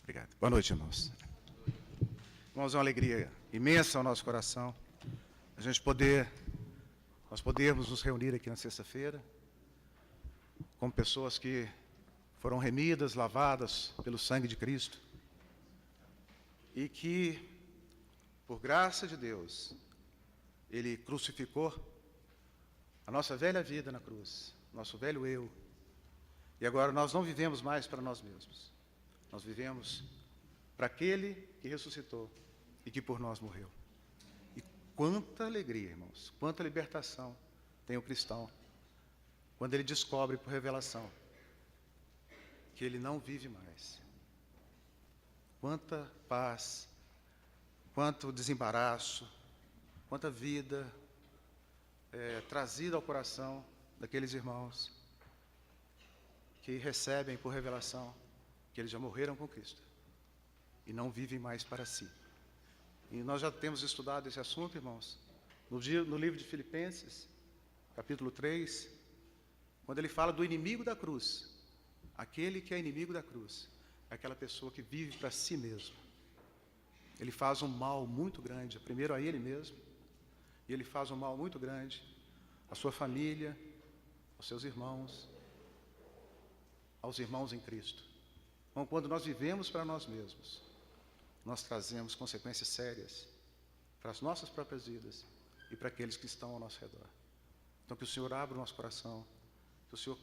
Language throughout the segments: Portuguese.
Obrigado. Boa noite, irmãos. Irmãos, é uma alegria imensa ao nosso coração nós podermos nos reunir aqui na sexta-feira como pessoas que foram remidas, lavadas pelo sangue de Cristo e que, por graça de Deus, Ele crucificou a nossa velha vida na cruz, nosso velho eu, e agora nós não vivemos mais para nós mesmos, nós vivemos para aquele que ressuscitou e que por nós morreu. E quanta alegria, irmãos, quanta libertação tem o cristão quando ele descobre por revelação que ele não vive mais. Quanta paz, quanto desembaraço, quanta vida trazida ao coração daqueles irmãos que recebem por revelação que eles já morreram com Cristo e não vivem mais para si. E nós já temos estudado esse assunto, irmãos, no livro de Filipenses, capítulo 3, quando ele fala do inimigo da cruz. Aquele que é inimigo da cruz é aquela pessoa que vive para si mesmo. Ele faz um mal muito grande, primeiro a ele mesmo, e ele faz um mal muito grande à sua família, aos seus irmãos, aos irmãos em Cristo. Então, quando nós vivemos para nós mesmos, nós trazemos consequências sérias para as nossas próprias vidas e para aqueles que estão ao nosso redor. Então, que o Senhor abra o nosso coração, que o Senhor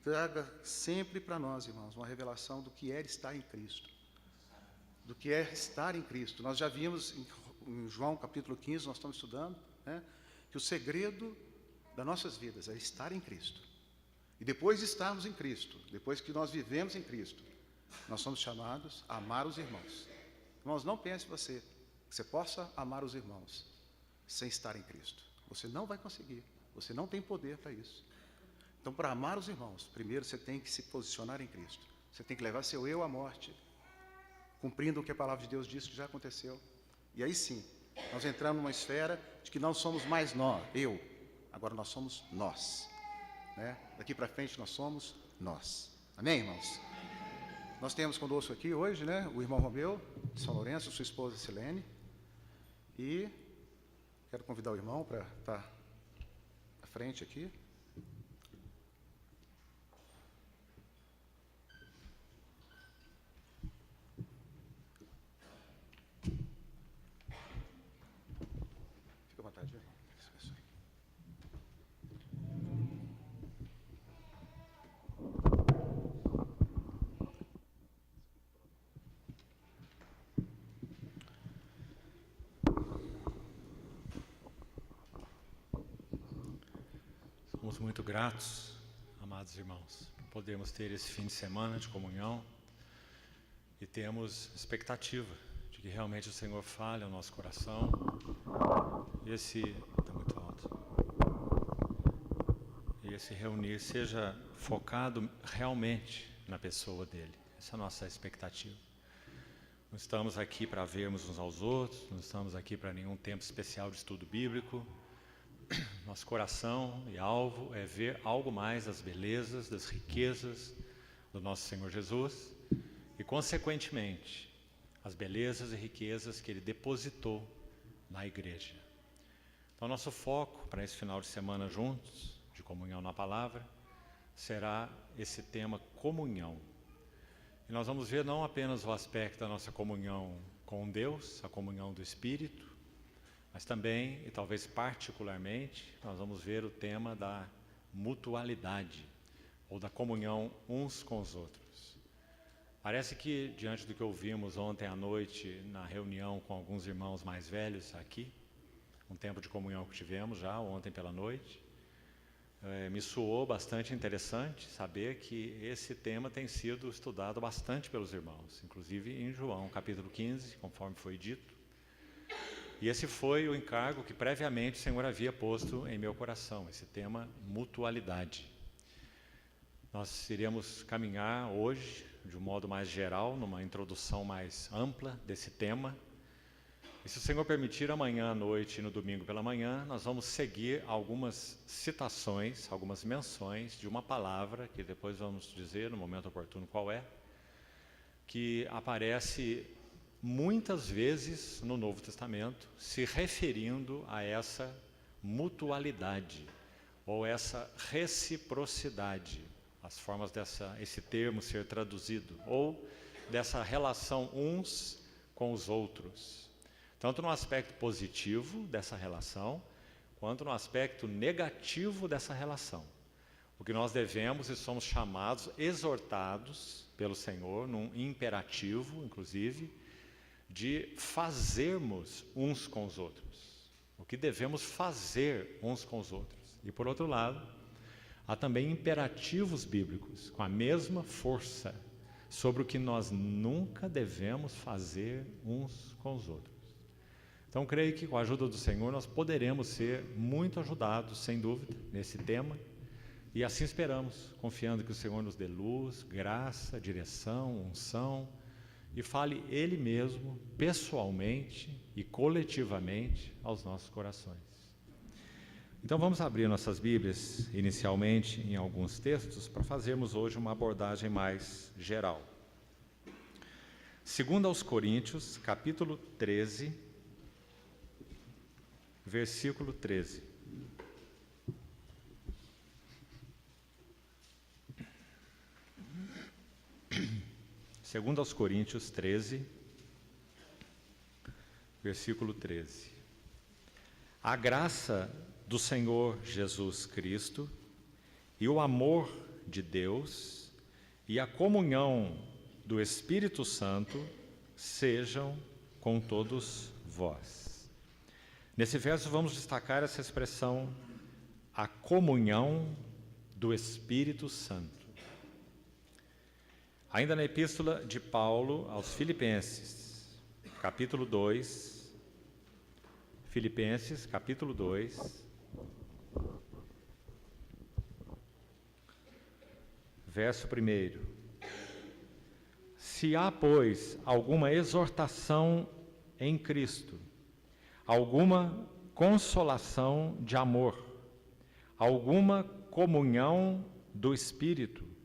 traga sempre para nós, irmãos, uma revelação do que é estar em Cristo. Do que é estar em Cristo. Nós já vimos em João capítulo 15, nós estamos estudando, que o segredo das nossas vidas é estar em Cristo. E depois de estarmos em Cristo, depois que nós vivemos em Cristo, nós somos chamados a amar os irmãos. Irmãos, não pense que você possa amar os irmãos sem estar em Cristo. Você não vai conseguir, você não tem poder para isso. Então, para amar os irmãos, primeiro você tem que se posicionar em Cristo. Você tem que levar seu eu à morte, cumprindo o que a palavra de Deus diz que já aconteceu. E aí sim, nós entramos numa esfera de que não somos mais eu, agora nós somos nós. Daqui para frente nós somos nós. Amém, irmãos? Nós temos conosco aqui hoje, o irmão Romeu, de São Lourenço, sua esposa Silene. E quero convidar o irmão para estar à frente aqui. Fica à vontade, irmão. Somos muito gratos, amados irmãos, por podermos ter esse fim de semana de comunhão e temos expectativa de que realmente o Senhor fale ao nosso coração. Esse está muito alto. E esse reunir seja focado realmente na pessoa dele. Essa é a nossa expectativa. Não estamos aqui para vermos uns aos outros, não estamos aqui para nenhum tempo especial de estudo bíblico. Nosso coração e alvo é ver algo mais das belezas, das riquezas do nosso Senhor Jesus e, consequentemente, as belezas e riquezas que Ele depositou na igreja. Então, nosso foco para esse final de semana juntos, de comunhão na palavra, será esse tema comunhão. E nós vamos ver não apenas o aspecto da nossa comunhão com Deus, a comunhão do Espírito, mas também, e talvez particularmente, nós vamos ver o tema da mutualidade, ou da comunhão uns com os outros. Parece que, diante do que ouvimos ontem à noite, na reunião com alguns irmãos mais velhos aqui, um tempo de comunhão que tivemos já ontem pela noite, me soou bastante interessante saber que esse tema tem sido estudado bastante pelos irmãos, inclusive em João capítulo 15, conforme foi dito. E esse foi o encargo que previamente o Senhor havia posto em meu coração, esse tema mutualidade. Nós iremos caminhar hoje, de um modo mais geral, numa introdução mais ampla desse tema. E se o Senhor permitir, amanhã à noite e no domingo pela manhã, nós vamos seguir algumas citações, algumas menções de uma palavra, que depois vamos dizer no momento oportuno qual é, que aparece muitas vezes no Novo Testamento, se referindo a essa mutualidade, ou essa reciprocidade, as formas esse termo ser traduzido, ou dessa relação uns com os outros, tanto no aspecto positivo dessa relação, quanto no aspecto negativo dessa relação. O que nós devemos e somos chamados, exortados pelo Senhor, num imperativo, inclusive, de fazermos uns com os outros. O que devemos fazer uns com os outros. E, por outro lado, há também imperativos bíblicos, com a mesma força, sobre o que nós nunca devemos fazer uns com os outros. Então, creio que com a ajuda do Senhor nós poderemos ser muito ajudados, sem dúvida, nesse tema. E assim esperamos, confiando que o Senhor nos dê luz, graça, direção, unção, e fale Ele mesmo, pessoalmente e coletivamente aos nossos corações. Então vamos abrir nossas Bíblias, inicialmente, em alguns textos, para fazermos hoje uma abordagem mais geral. 2 aos Coríntios, capítulo 13, versículo 13. Segundo aos Coríntios 13, versículo 13. A graça do Senhor Jesus Cristo e o amor de Deus e a comunhão do Espírito Santo sejam com todos vós. Nesse verso vamos destacar essa expressão, a comunhão do Espírito Santo. Ainda na epístola de Paulo aos Filipenses, capítulo 2, Filipenses, capítulo 2, verso 1. Se há, pois, alguma exortação em Cristo, alguma consolação de amor, alguma comunhão do Espírito,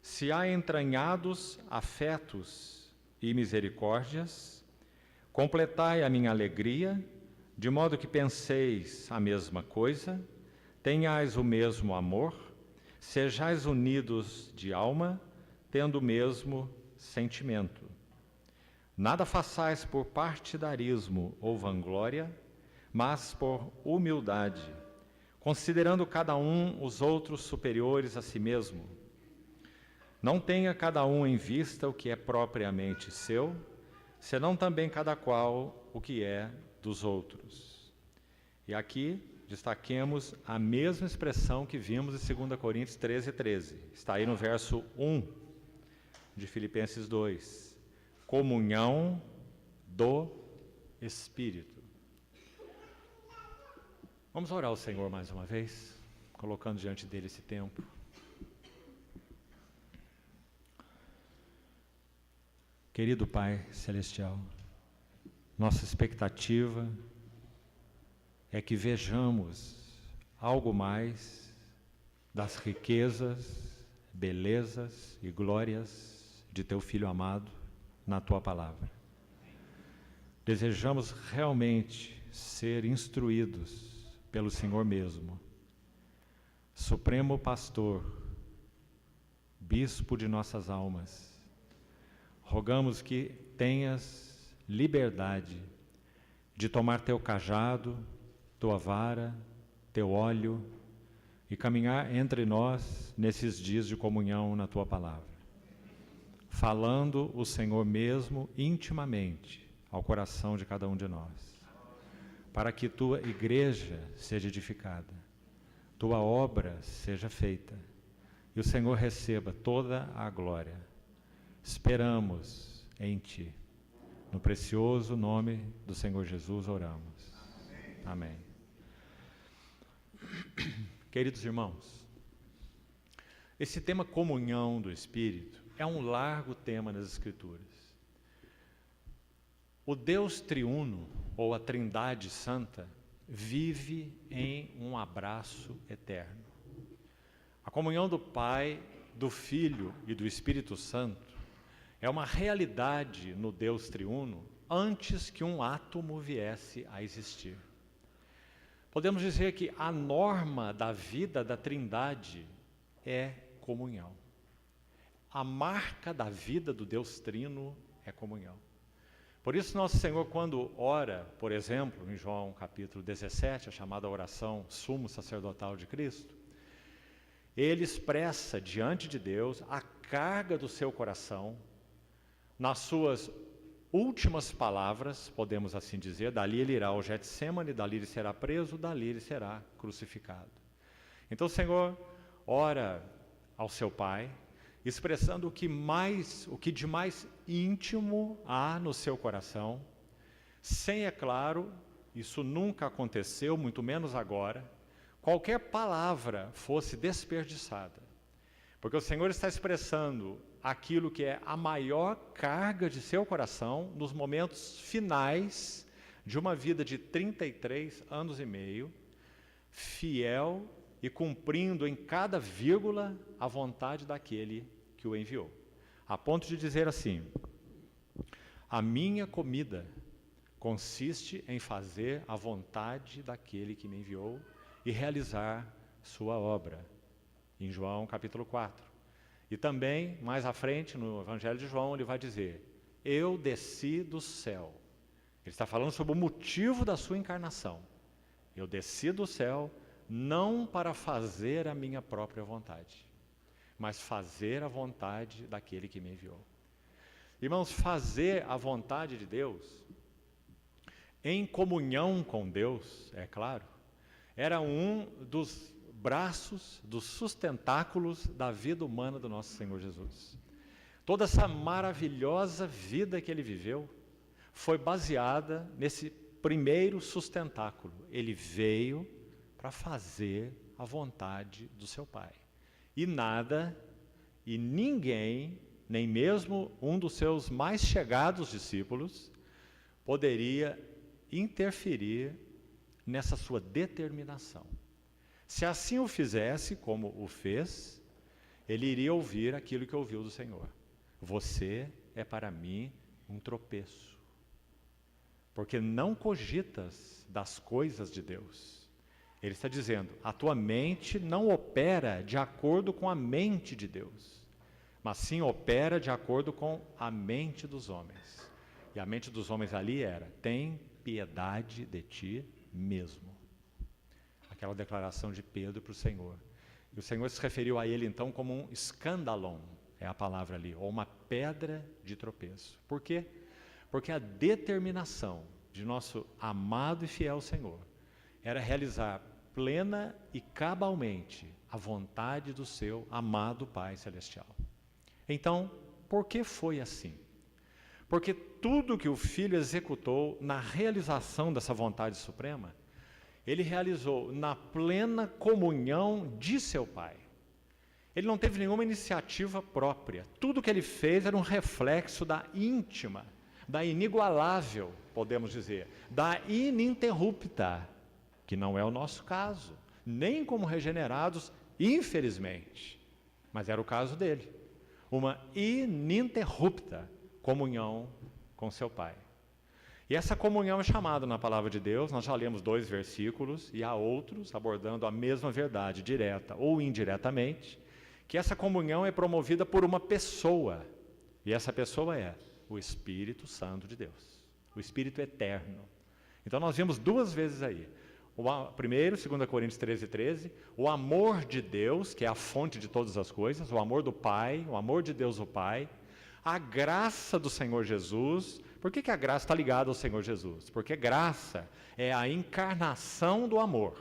se há entranhados afetos e misericórdias, completai a minha alegria, de modo que penseis a mesma coisa, tenhais o mesmo amor, sejais unidos de alma, tendo o mesmo sentimento. Nada façais por partidarismo ou vanglória, mas por humildade, considerando cada um os outros superiores a si mesmo. Não tenha cada um em vista o que é propriamente seu, senão também cada qual o que é dos outros. E aqui destaquemos a mesma expressão que vimos em 2 Coríntios 13, 13. Está aí no verso 1 de Filipenses 2. Comunhão do Espírito. Vamos orar ao Senhor mais uma vez, colocando diante dele esse tempo. Querido Pai Celestial, nossa expectativa é que vejamos algo mais das riquezas, belezas e glórias de Teu Filho amado na Tua Palavra. Desejamos realmente ser instruídos pelo Senhor mesmo, Supremo Pastor, Bispo de nossas almas. Rogamos que tenhas liberdade de tomar Teu cajado, Tua vara, Teu óleo e caminhar entre nós nesses dias de comunhão na Tua Palavra, falando o Senhor mesmo intimamente ao coração de cada um de nós, para que Tua igreja seja edificada, Tua obra seja feita e o Senhor receba toda a glória. Esperamos em Ti. No precioso nome do Senhor Jesus oramos. Amém. Queridos irmãos, esse tema comunhão do Espírito é um largo tema nas Escrituras. O Deus triuno, ou a Trindade Santa, vive em um abraço eterno. A comunhão do Pai, do Filho e do Espírito Santo é uma realidade no Deus triuno antes que um átomo viesse a existir. Podemos dizer que a norma da vida da Trindade é comunhão. A marca da vida do Deus trino é comunhão. Por isso, nosso Senhor, quando ora, por exemplo, em João capítulo 17, a chamada oração sumo sacerdotal de Cristo, ele expressa diante de Deus a carga do seu coração, nas suas últimas palavras, podemos assim dizer, dali ele irá ao Getsêmani, dali ele será preso, dali ele será crucificado. Então o Senhor ora ao seu Pai, expressando o que de mais íntimo há no seu coração, sem, é claro, isso nunca aconteceu, muito menos agora, qualquer palavra fosse desperdiçada. Porque o Senhor está expressando aquilo que é a maior carga de seu coração nos momentos finais de uma vida de 33 anos e meio, fiel e cumprindo em cada vírgula a vontade daquele que o enviou. A ponto de dizer assim: a minha comida consiste em fazer a vontade daquele que me enviou e realizar sua obra. Em João capítulo 4. E também, mais à frente, no Evangelho de João, ele vai dizer: eu desci do céu. Ele está falando sobre o motivo da sua encarnação. Eu desci do céu não para fazer a minha própria vontade, mas fazer a vontade daquele que me enviou. Irmãos, fazer a vontade de Deus, em comunhão com Deus, é claro, era um dos braços, dos sustentáculos da vida humana do nosso Senhor Jesus. Toda essa maravilhosa vida que ele viveu foi baseada nesse primeiro sustentáculo. Ele veio para fazer a vontade do seu Pai. E nada, e ninguém, nem mesmo um dos seus mais chegados discípulos, poderia interferir nessa sua determinação. Se assim o fizesse, como o fez, ele iria ouvir aquilo que ouviu do Senhor: você é para mim um tropeço, porque não cogitas das coisas de Deus. Ele está dizendo: a tua mente não opera de acordo com a mente de Deus, mas sim opera de acordo com a mente dos homens. E a mente dos homens ali era: tem piedade de ti mesmo. Aquela declaração de Pedro para o Senhor. E o Senhor se referiu a ele então como um escandalon, é a palavra ali, ou uma pedra de tropeço. Por quê? Porque a determinação de nosso amado e fiel Senhor era realizar plena e cabalmente a vontade do seu amado Pai Celestial. Então, por que foi assim? Porque tudo que o Filho executou na realização dessa vontade suprema, ele realizou na plena comunhão de seu Pai. Ele não teve nenhuma iniciativa própria. Tudo que ele fez era um reflexo da íntima, da inigualável, podemos dizer, da ininterrupta, que não é o nosso caso, nem como regenerados, infelizmente, mas era o caso dele. Uma ininterrupta comunhão com seu Pai. E essa comunhão é chamada na palavra de Deus, nós já lemos 2 versículos, e há outros abordando a mesma verdade, direta ou indiretamente, que essa comunhão é promovida por uma pessoa, e essa pessoa é o Espírito Santo de Deus, o Espírito eterno. Então nós vimos 2 vezes aí, primeiro, 2 Coríntios 13, o amor de Deus, que é a fonte de todas as coisas, o amor do Pai, o amor de Deus o Pai, a graça do Senhor Jesus. Por que a graça está ligada ao Senhor Jesus? Porque graça é a encarnação do amor.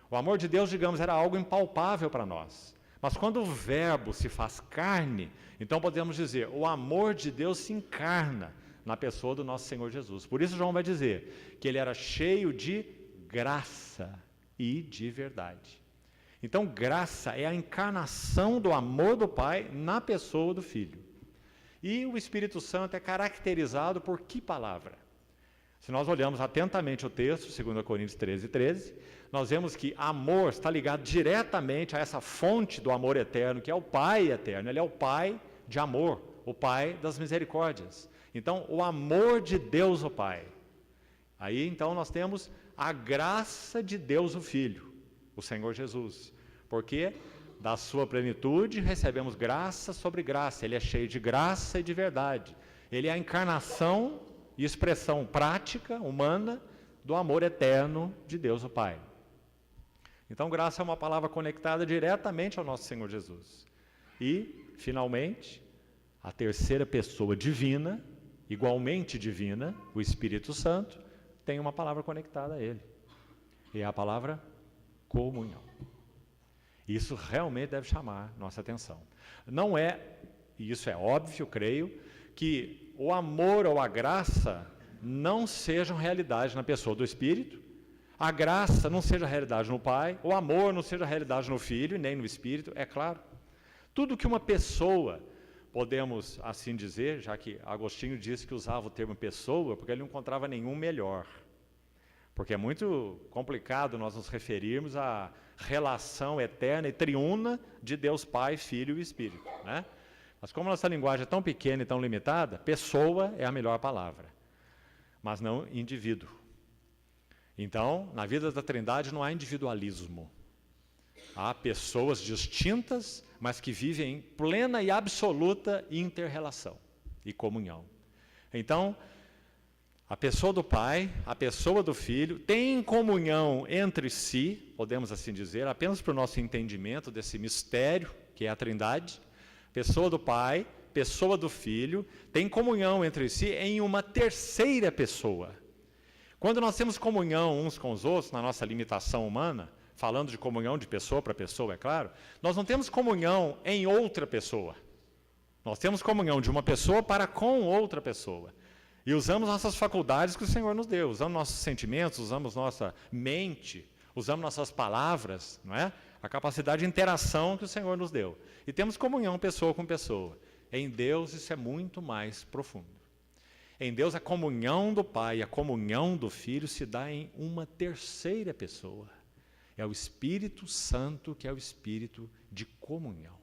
O amor de Deus, digamos, era algo impalpável para nós. Mas quando o verbo se faz carne, então podemos dizer, o amor de Deus se encarna na pessoa do nosso Senhor Jesus. Por isso João vai dizer que ele era cheio de graça e de verdade. Então graça é a encarnação do amor do Pai na pessoa do Filho. E o Espírito Santo é caracterizado por que palavra? Se nós olhamos atentamente o texto, 2 Coríntios 13, nós vemos que amor está ligado diretamente a essa fonte do amor eterno, que é o Pai eterno. Ele é o Pai de amor, o Pai das misericórdias. Então, o amor de Deus, o Pai. Aí, então, nós temos a graça de Deus, o Filho, o Senhor Jesus. Porque da sua plenitude recebemos graça sobre graça. Ele é cheio de graça e de verdade. Ele é a encarnação e expressão prática, humana, do amor eterno de Deus, o Pai. Então, graça é uma palavra conectada diretamente ao nosso Senhor Jesus. E, finalmente, a terceira pessoa divina, igualmente divina, o Espírito Santo, tem uma palavra conectada a ele. E é a palavra comunhão. Isso realmente deve chamar nossa atenção. Não é, e isso é óbvio, creio, que o amor ou a graça não sejam realidade na pessoa do Espírito, a graça não seja realidade no Pai, o amor não seja realidade no Filho, nem no Espírito, é claro. Tudo que uma pessoa, podemos assim dizer, já que Agostinho disse que usava o termo pessoa, porque ele não encontrava nenhum melhor. Porque é muito complicado nós nos referirmos à relação eterna e triuna de Deus Pai, Filho e Espírito, né? Mas como nossa linguagem é tão pequena e tão limitada, pessoa é a melhor palavra, mas não indivíduo. Então, na vida da Trindade não há individualismo. Há pessoas distintas, mas que vivem em plena e absoluta inter-relação e comunhão. Então, a pessoa do Pai, a pessoa do Filho, têm comunhão entre si, podemos assim dizer, apenas para o nosso entendimento desse mistério, que é a Trindade. Pessoa do Pai, pessoa do Filho, tem comunhão entre si em uma terceira pessoa. Quando nós temos comunhão uns com os outros, na nossa limitação humana, falando de comunhão de pessoa para pessoa, é claro, nós não temos comunhão em outra pessoa. Nós temos comunhão de uma pessoa para com outra pessoa. E usamos nossas faculdades que o Senhor nos deu, usamos nossos sentimentos, usamos nossa mente, usamos nossas palavras, não é? A capacidade de interação que o Senhor nos deu. E temos comunhão pessoa com pessoa. Em Deus isso é muito mais profundo. Em Deus a comunhão do Pai e a comunhão do Filho se dá em uma terceira pessoa. É o Espírito Santo que é o Espírito de comunhão.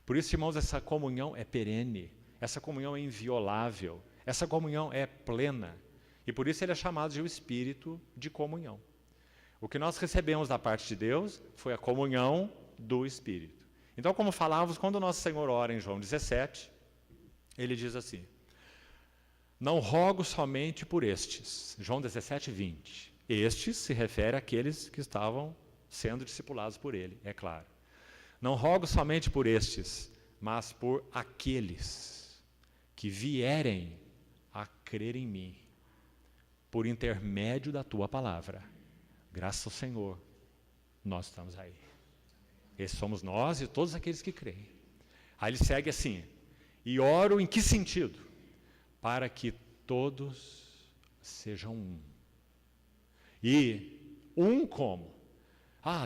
Por isso, irmãos, essa comunhão é perene, essa comunhão é inviolável, essa comunhão é plena. E por isso ele é chamado de o Espírito de comunhão. O que nós recebemos da parte de Deus foi a comunhão do Espírito. Então, como falávamos, quando o nosso Senhor ora em João 17, ele diz assim: não rogo somente por estes. João 17, 20. Estes se refere àqueles que estavam sendo discipulados por ele, é claro. Não rogo somente por estes, mas por aqueles que vierem a crer em mim, por intermédio da tua palavra. Graças ao Senhor, nós estamos aí. Esses somos nós e todos aqueles que creem. Aí ele segue assim: e oro em que sentido? Para que todos sejam um. E um como?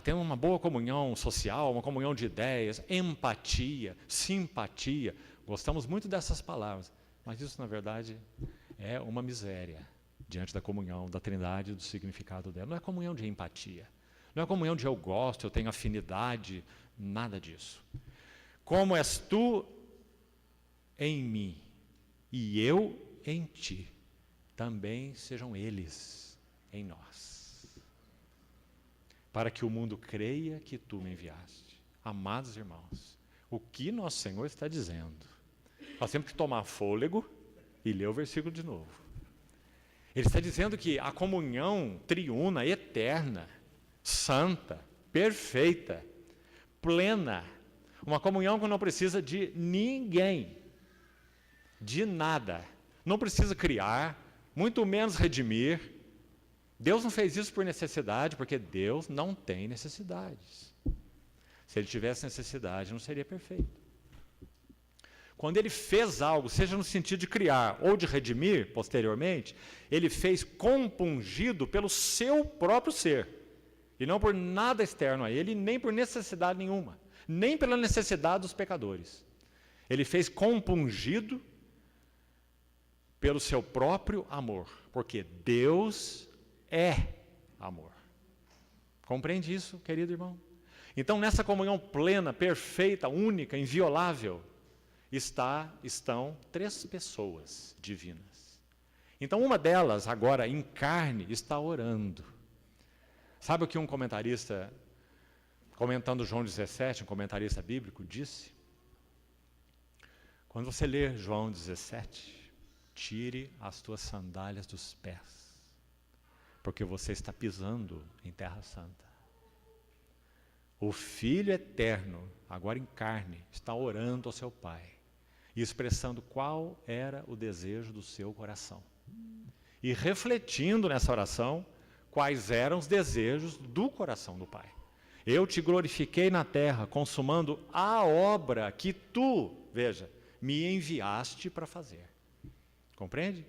Tem uma boa comunhão social, uma comunhão de ideias, empatia, simpatia. Gostamos muito dessas palavras, mas isso, na verdade, é uma miséria diante da comunhão da Trindade e do significado dela. Não é comunhão de empatia, não é comunhão de eu gosto, eu tenho afinidade, nada disso. Como és tu em mim e eu em ti, também sejam eles em nós, para que o mundo creia que tu me enviaste. Amados irmãos, o que nosso Senhor está dizendo? Nós temos que tomar fôlego e ler o versículo de novo. Ele está dizendo que a comunhão triuna, eterna, santa, perfeita, plena, uma comunhão que não precisa de ninguém, de nada, não precisa criar, muito menos redimir. Deus não fez isso por necessidade, porque Deus não tem necessidades. Se ele tivesse necessidade, não seria perfeito. Quando ele fez algo, seja no sentido de criar ou de redimir posteriormente, ele fez compungido pelo seu próprio ser, e não por nada externo a ele, nem por necessidade nenhuma, nem pela necessidade dos pecadores. Ele fez compungido pelo seu próprio amor, porque Deus é amor. Compreende isso, querido irmão? Então, nessa comunhão plena, perfeita, única, inviolável, estão 3 pessoas divinas. Então, uma delas, agora em carne, está orando. Sabe o que um comentarista, comentando João 17, um comentarista bíblico, disse? Quando você ler João 17, tire as tuas sandálias dos pés, porque você está pisando em terra santa. O Filho eterno, agora em carne, está orando ao seu Pai e expressando qual era o desejo do seu coração. E refletindo nessa oração, quais eram os desejos do coração do Pai. Eu te glorifiquei na terra, consumando a obra que tu, veja, me enviaste para fazer. Compreende?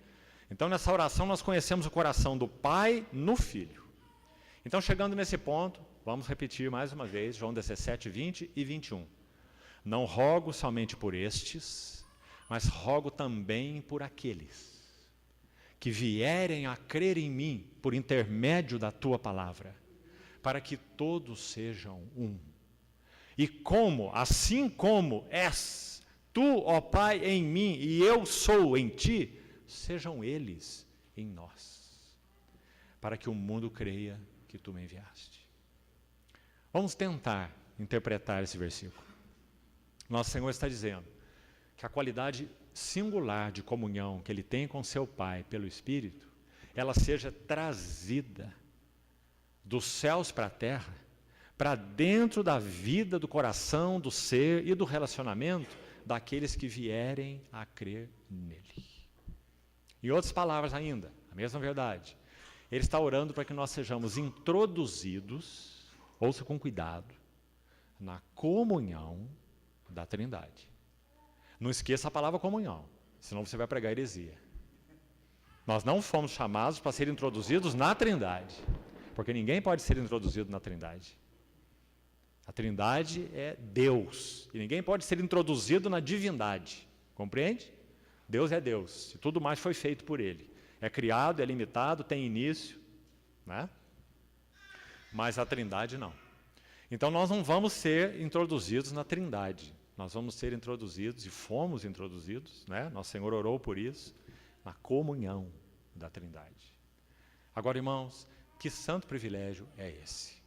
Então, nessa oração, nós conhecemos o coração do Pai no Filho. Então, chegando nesse ponto, vamos repetir mais uma vez, João 17, 20 e 21. Não rogo somente por estes, mas rogo também por aqueles que vierem a crer em mim por intermédio da tua palavra, para que todos sejam um. E assim como és tu, ó Pai, em mim e eu sou em ti, sejam eles em nós, para que o mundo creia que tu me enviaste. Vamos tentar interpretar esse versículo. Nosso Senhor está dizendo que a qualidade singular de comunhão que ele tem com seu Pai pelo Espírito, ela seja trazida dos céus para a terra, para dentro da vida, do coração, do ser e do relacionamento daqueles que vierem a crer nele. Em outras palavras ainda, a mesma verdade, ele está orando para que nós sejamos introduzidos, ouça com cuidado, na comunhão da Trindade. Não esqueça a palavra comunhão, senão você vai pregar heresia. Nós não fomos chamados para ser introduzidos na Trindade, porque ninguém pode ser introduzido na Trindade. A Trindade é Deus, e ninguém pode ser introduzido na divindade, compreende? Deus é Deus, e tudo mais foi feito por Ele. É criado, é limitado, tem início, né? Mas a Trindade não. Então nós não vamos ser introduzidos na Trindade. Nós vamos ser introduzidos, e fomos introduzidos, né? Nosso Senhor orou por isso, na comunhão da Trindade. Agora, irmãos, que santo privilégio é esse?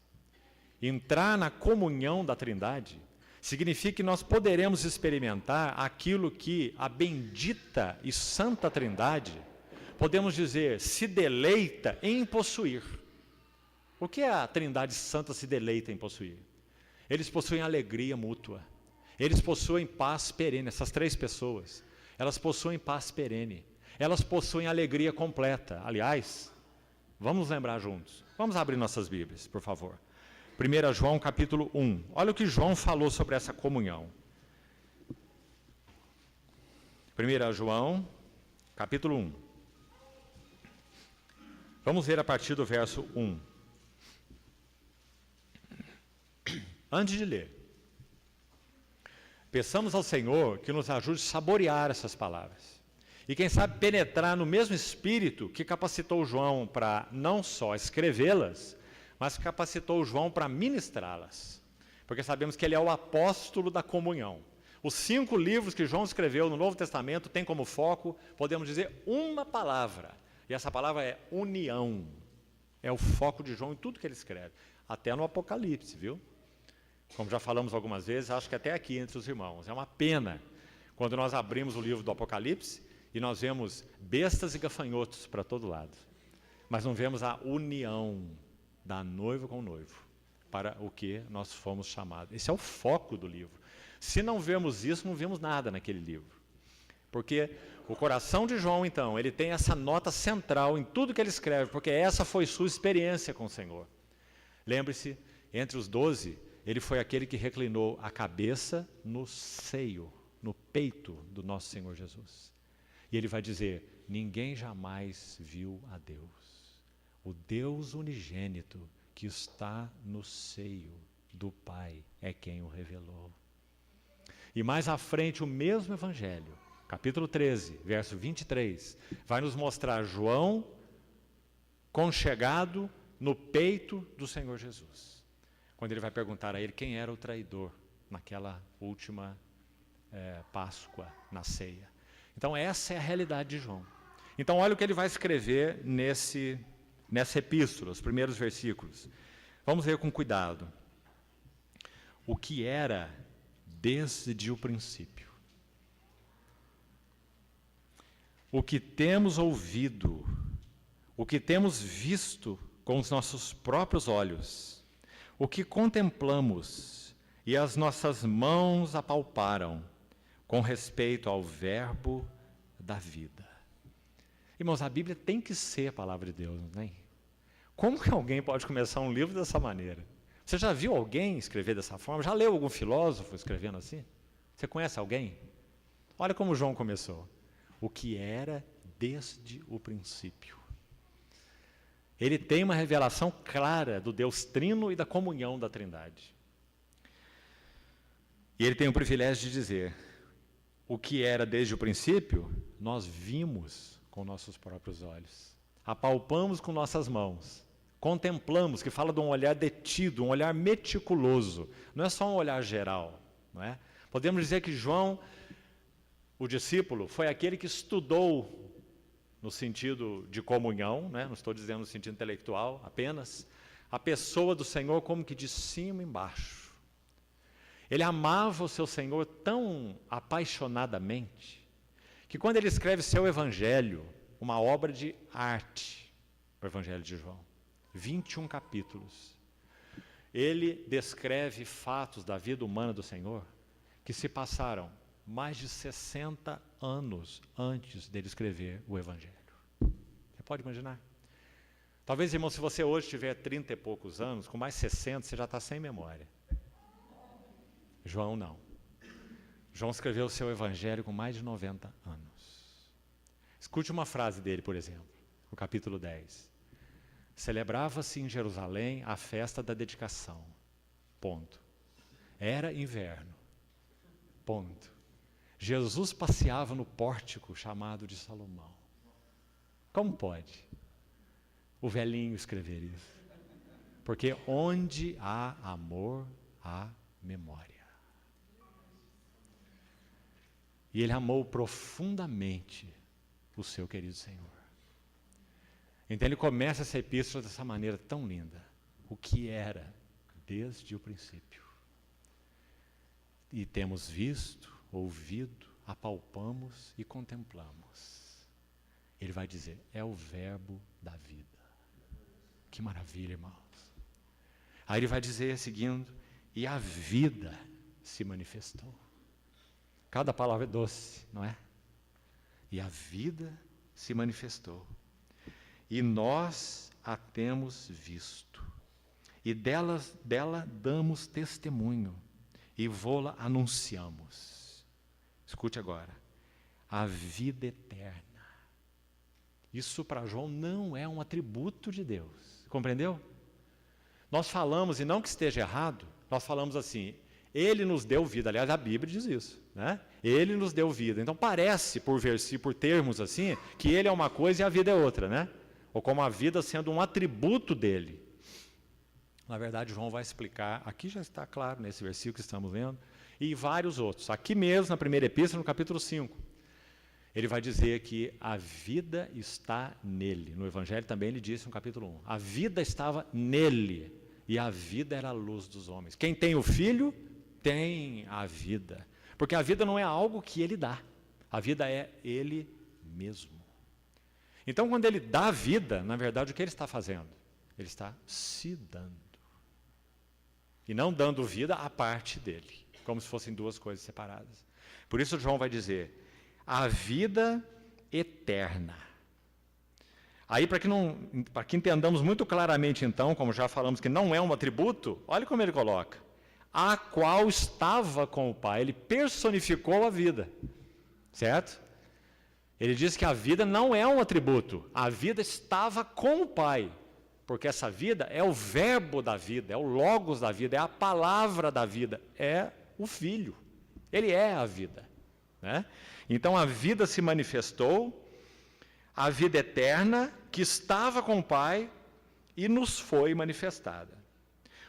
Entrar na comunhão da Trindade significa que nós poderemos experimentar aquilo que a bendita e santa Trindade, podemos dizer, se deleita em possuir. O que a Trindade Santa se deleita em possuir? Eles possuem alegria mútua. Eles possuem paz perene, essas 3 pessoas, elas possuem paz perene, elas possuem alegria completa. Aliás, vamos lembrar juntos, vamos abrir nossas Bíblias, por favor. 1 João capítulo 1, olha o que João falou sobre essa comunhão. 1 João capítulo 1, vamos ver a partir do verso 1. Antes de ler, peçamos ao Senhor que nos ajude a saborear essas palavras. E quem sabe penetrar no mesmo espírito que capacitou João para não só escrevê-las, mas capacitou João para ministrá-las. Porque sabemos que ele é o apóstolo da comunhão. Os 5 livros que João escreveu no Novo Testamento têm como foco, podemos dizer, uma palavra. E essa palavra é união. É o foco de João em tudo que ele escreve. Até no Apocalipse, viu? Como já falamos algumas vezes, acho que até aqui entre os irmãos. É uma pena quando nós abrimos o livro do Apocalipse e nós vemos bestas e gafanhotos para todo lado. Mas não vemos a união da noiva com o noivo, para o que nós fomos chamados. Esse é o foco do livro. Se não vemos isso, não vemos nada naquele livro. Porque o coração de João, então, ele tem essa nota central em tudo que ele escreve, porque essa foi sua experiência com o Senhor. Lembre-se, entre os 12, ele foi aquele que reclinou a cabeça no seio, no peito do nosso Senhor Jesus. E ele vai dizer, ninguém jamais viu a Deus. O Deus unigênito que está no seio do Pai é quem o revelou. E mais à frente, o mesmo Evangelho, capítulo 13, verso 23, vai nos mostrar João conchegado no peito do Senhor Jesus. Quando ele vai perguntar a ele quem era o traidor naquela última Páscoa, na ceia. Então, essa é a realidade de João. Então, olha o que ele vai escrever nessa epístola, os primeiros versículos. Vamos ler com cuidado. O que era desde o princípio. O que temos ouvido, o que temos visto com os nossos próprios olhos, o que contemplamos e as nossas mãos apalparam com respeito ao verbo da vida. Irmãos, a Bíblia tem que ser a palavra de Deus, não tem? Como que alguém pode começar um livro dessa maneira? Você já viu alguém escrever dessa forma? Já leu algum filósofo escrevendo assim? Você conhece alguém? Olha como João começou. O que era desde o princípio. Ele tem uma revelação clara do Deus Trino e da comunhão da Trindade. E ele tem o privilégio de dizer, o que era desde o princípio, nós vimos com nossos próprios olhos. Apalpamos com nossas mãos. Contemplamos, que fala de um olhar detido, um olhar meticuloso. Não é só um olhar geral, não é? Podemos dizer que João, o discípulo, foi aquele que estudou no sentido de comunhão, né? Não estou dizendo no sentido intelectual apenas, a pessoa do Senhor como que de cima embaixo. Ele amava o seu Senhor tão apaixonadamente, que quando ele escreve seu evangelho, uma obra de arte, o evangelho de João, 21 capítulos, ele descreve fatos da vida humana do Senhor que se passaram mais de 60 anos antes dele escrever o evangelho. Você pode imaginar? Talvez, irmão, se você hoje tiver 30 e poucos anos, com mais 60, você já está sem memória. João não. João escreveu o seu evangelho com mais de 90 anos. Escute uma frase dele, por exemplo, no capítulo 10. Celebrava-se em Jerusalém a festa da dedicação. Ponto. Era inverno. Ponto. Jesus passeava no pórtico chamado de Salomão. Como pode o velhinho escrever isso? Porque onde há amor, há memória. E ele amou profundamente o seu querido Senhor. Então ele começa essa epístola dessa maneira tão linda. O que era desde o princípio. E temos visto, ouvido, apalpamos e contemplamos. Ele vai dizer, é o verbo da vida. Que maravilha, irmãos. Aí ele vai dizer, seguindo, e a vida se manifestou. Cada palavra é doce, não é? E a vida se manifestou. E nós a temos visto. E dela damos testemunho. E vô-la anunciamos. Escute agora. A vida eterna. Isso para João não é um atributo de Deus. Compreendeu? Nós falamos, e não que esteja errado, nós falamos assim, ele nos deu vida. Aliás, a Bíblia diz isso, né? Ele nos deu vida. Então parece, por termos assim, que ele é uma coisa e a vida é outra, né? Ou como a vida sendo um atributo dele. Na verdade, João vai explicar, aqui já está claro nesse versículo que estamos lendo, e vários outros. Aqui mesmo, na primeira epístola, no capítulo 5, ele vai dizer que a vida está nele. No Evangelho também ele disse no capítulo 1, a vida estava nele, e a vida era a luz dos homens. Quem tem o Filho, tem a vida. Porque a vida não é algo que ele dá, a vida é ele mesmo. Então, quando ele dá a vida, na verdade, o que ele está fazendo? Ele está se dando. E não dando vida à parte dele, como se fossem duas coisas separadas. Por isso, João vai dizer, a vida eterna. Aí, para que entendamos muito claramente, então, como já falamos que não é um atributo, olha como ele coloca. A qual estava com o Pai. Ele personificou a vida. Certo? Ele diz que a vida não é um atributo. A vida estava com o Pai. Porque essa vida é o verbo da vida, é o logos da vida, é a palavra da vida, é o Filho. Ele é a vida. Né? Então a vida se manifestou, a vida eterna que estava com o Pai e nos foi manifestada.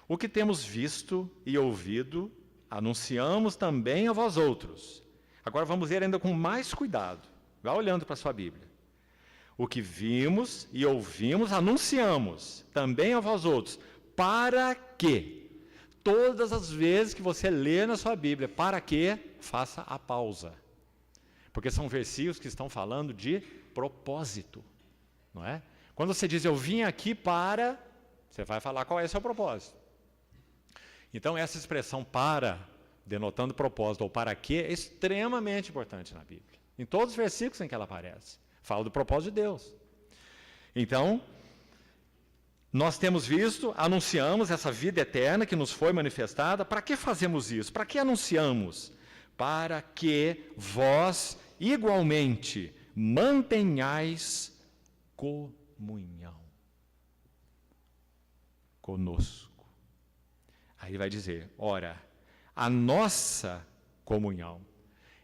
O que temos visto e ouvido, anunciamos também a vós outros, Agora vamos ler ainda com mais cuidado. Vá olhando para a sua Bíblia. O que vimos e ouvimos, anunciamos também a vós outros, para que, todas as vezes que você lê na sua Bíblia, para que, faça a pausa. Porque são versículos que estão falando de propósito, não é? Quando você diz, eu vim aqui para, você vai falar qual é o seu propósito. Então, essa expressão para, denotando propósito, ou para que, é extremamente importante na Bíblia. Em todos os versículos em que ela aparece. Fala do propósito de Deus. Então, nós temos visto, anunciamos essa vida eterna que nos foi manifestada. Para que fazemos isso? Para que anunciamos? Para que vós, igualmente, mantenhais comunhão conosco. Aí ele vai dizer, ora, a nossa comunhão.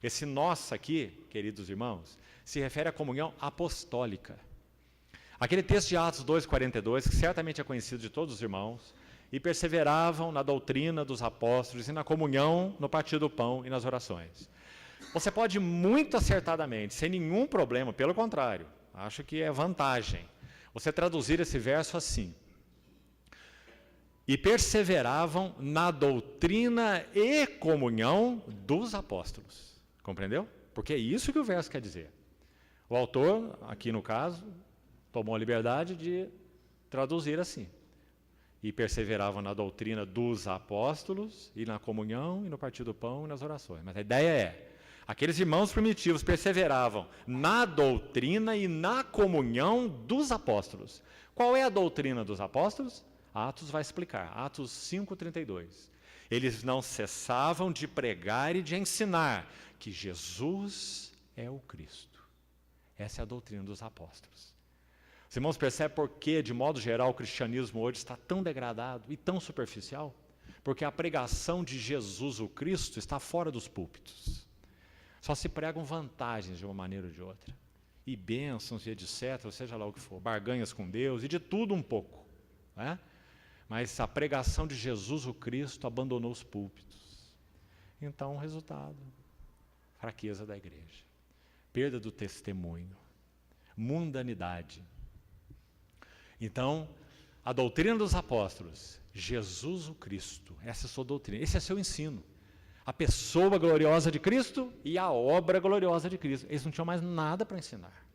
Esse nossa aqui, queridos irmãos, se refere à comunhão apostólica. Aquele texto de Atos 2,42, que certamente é conhecido de todos os irmãos, e perseveravam na doutrina dos apóstolos e na comunhão, no partir do pão e nas orações. Você pode muito acertadamente, sem nenhum problema, pelo contrário, acho que é vantagem, você traduzir esse verso assim, e perseveravam na doutrina e comunhão dos apóstolos. Compreendeu? Porque é isso que o verso quer dizer. O autor, aqui no caso, tomou a liberdade de traduzir assim. E perseveravam na doutrina dos apóstolos, e na comunhão, e no partir do pão, e nas orações. Mas a ideia é, aqueles irmãos primitivos perseveravam na doutrina e na comunhão dos apóstolos. Qual é a doutrina dos apóstolos? Atos vai explicar, Atos 5,32. Eles não cessavam de pregar e de ensinar que Jesus é o Cristo. Essa é a doutrina dos apóstolos. Os irmãos percebem por que, de modo geral, o cristianismo hoje está tão degradado e tão superficial? Porque a pregação de Jesus, o Cristo, está fora dos púlpitos. Só se pregam vantagens de uma maneira ou de outra. E bênçãos e etc., seja lá o que for, barganhas com Deus e de tudo um pouco. Né? Mas a pregação de Jesus, o Cristo, abandonou os púlpitos. Então, o resultado, fraqueza da igreja, perda do testemunho, mundanidade. Então, a doutrina dos apóstolos, Jesus o Cristo, essa é a sua doutrina, esse é seu ensino. A pessoa gloriosa de Cristo e a obra gloriosa de Cristo. Eles não tinham mais nada para ensinar.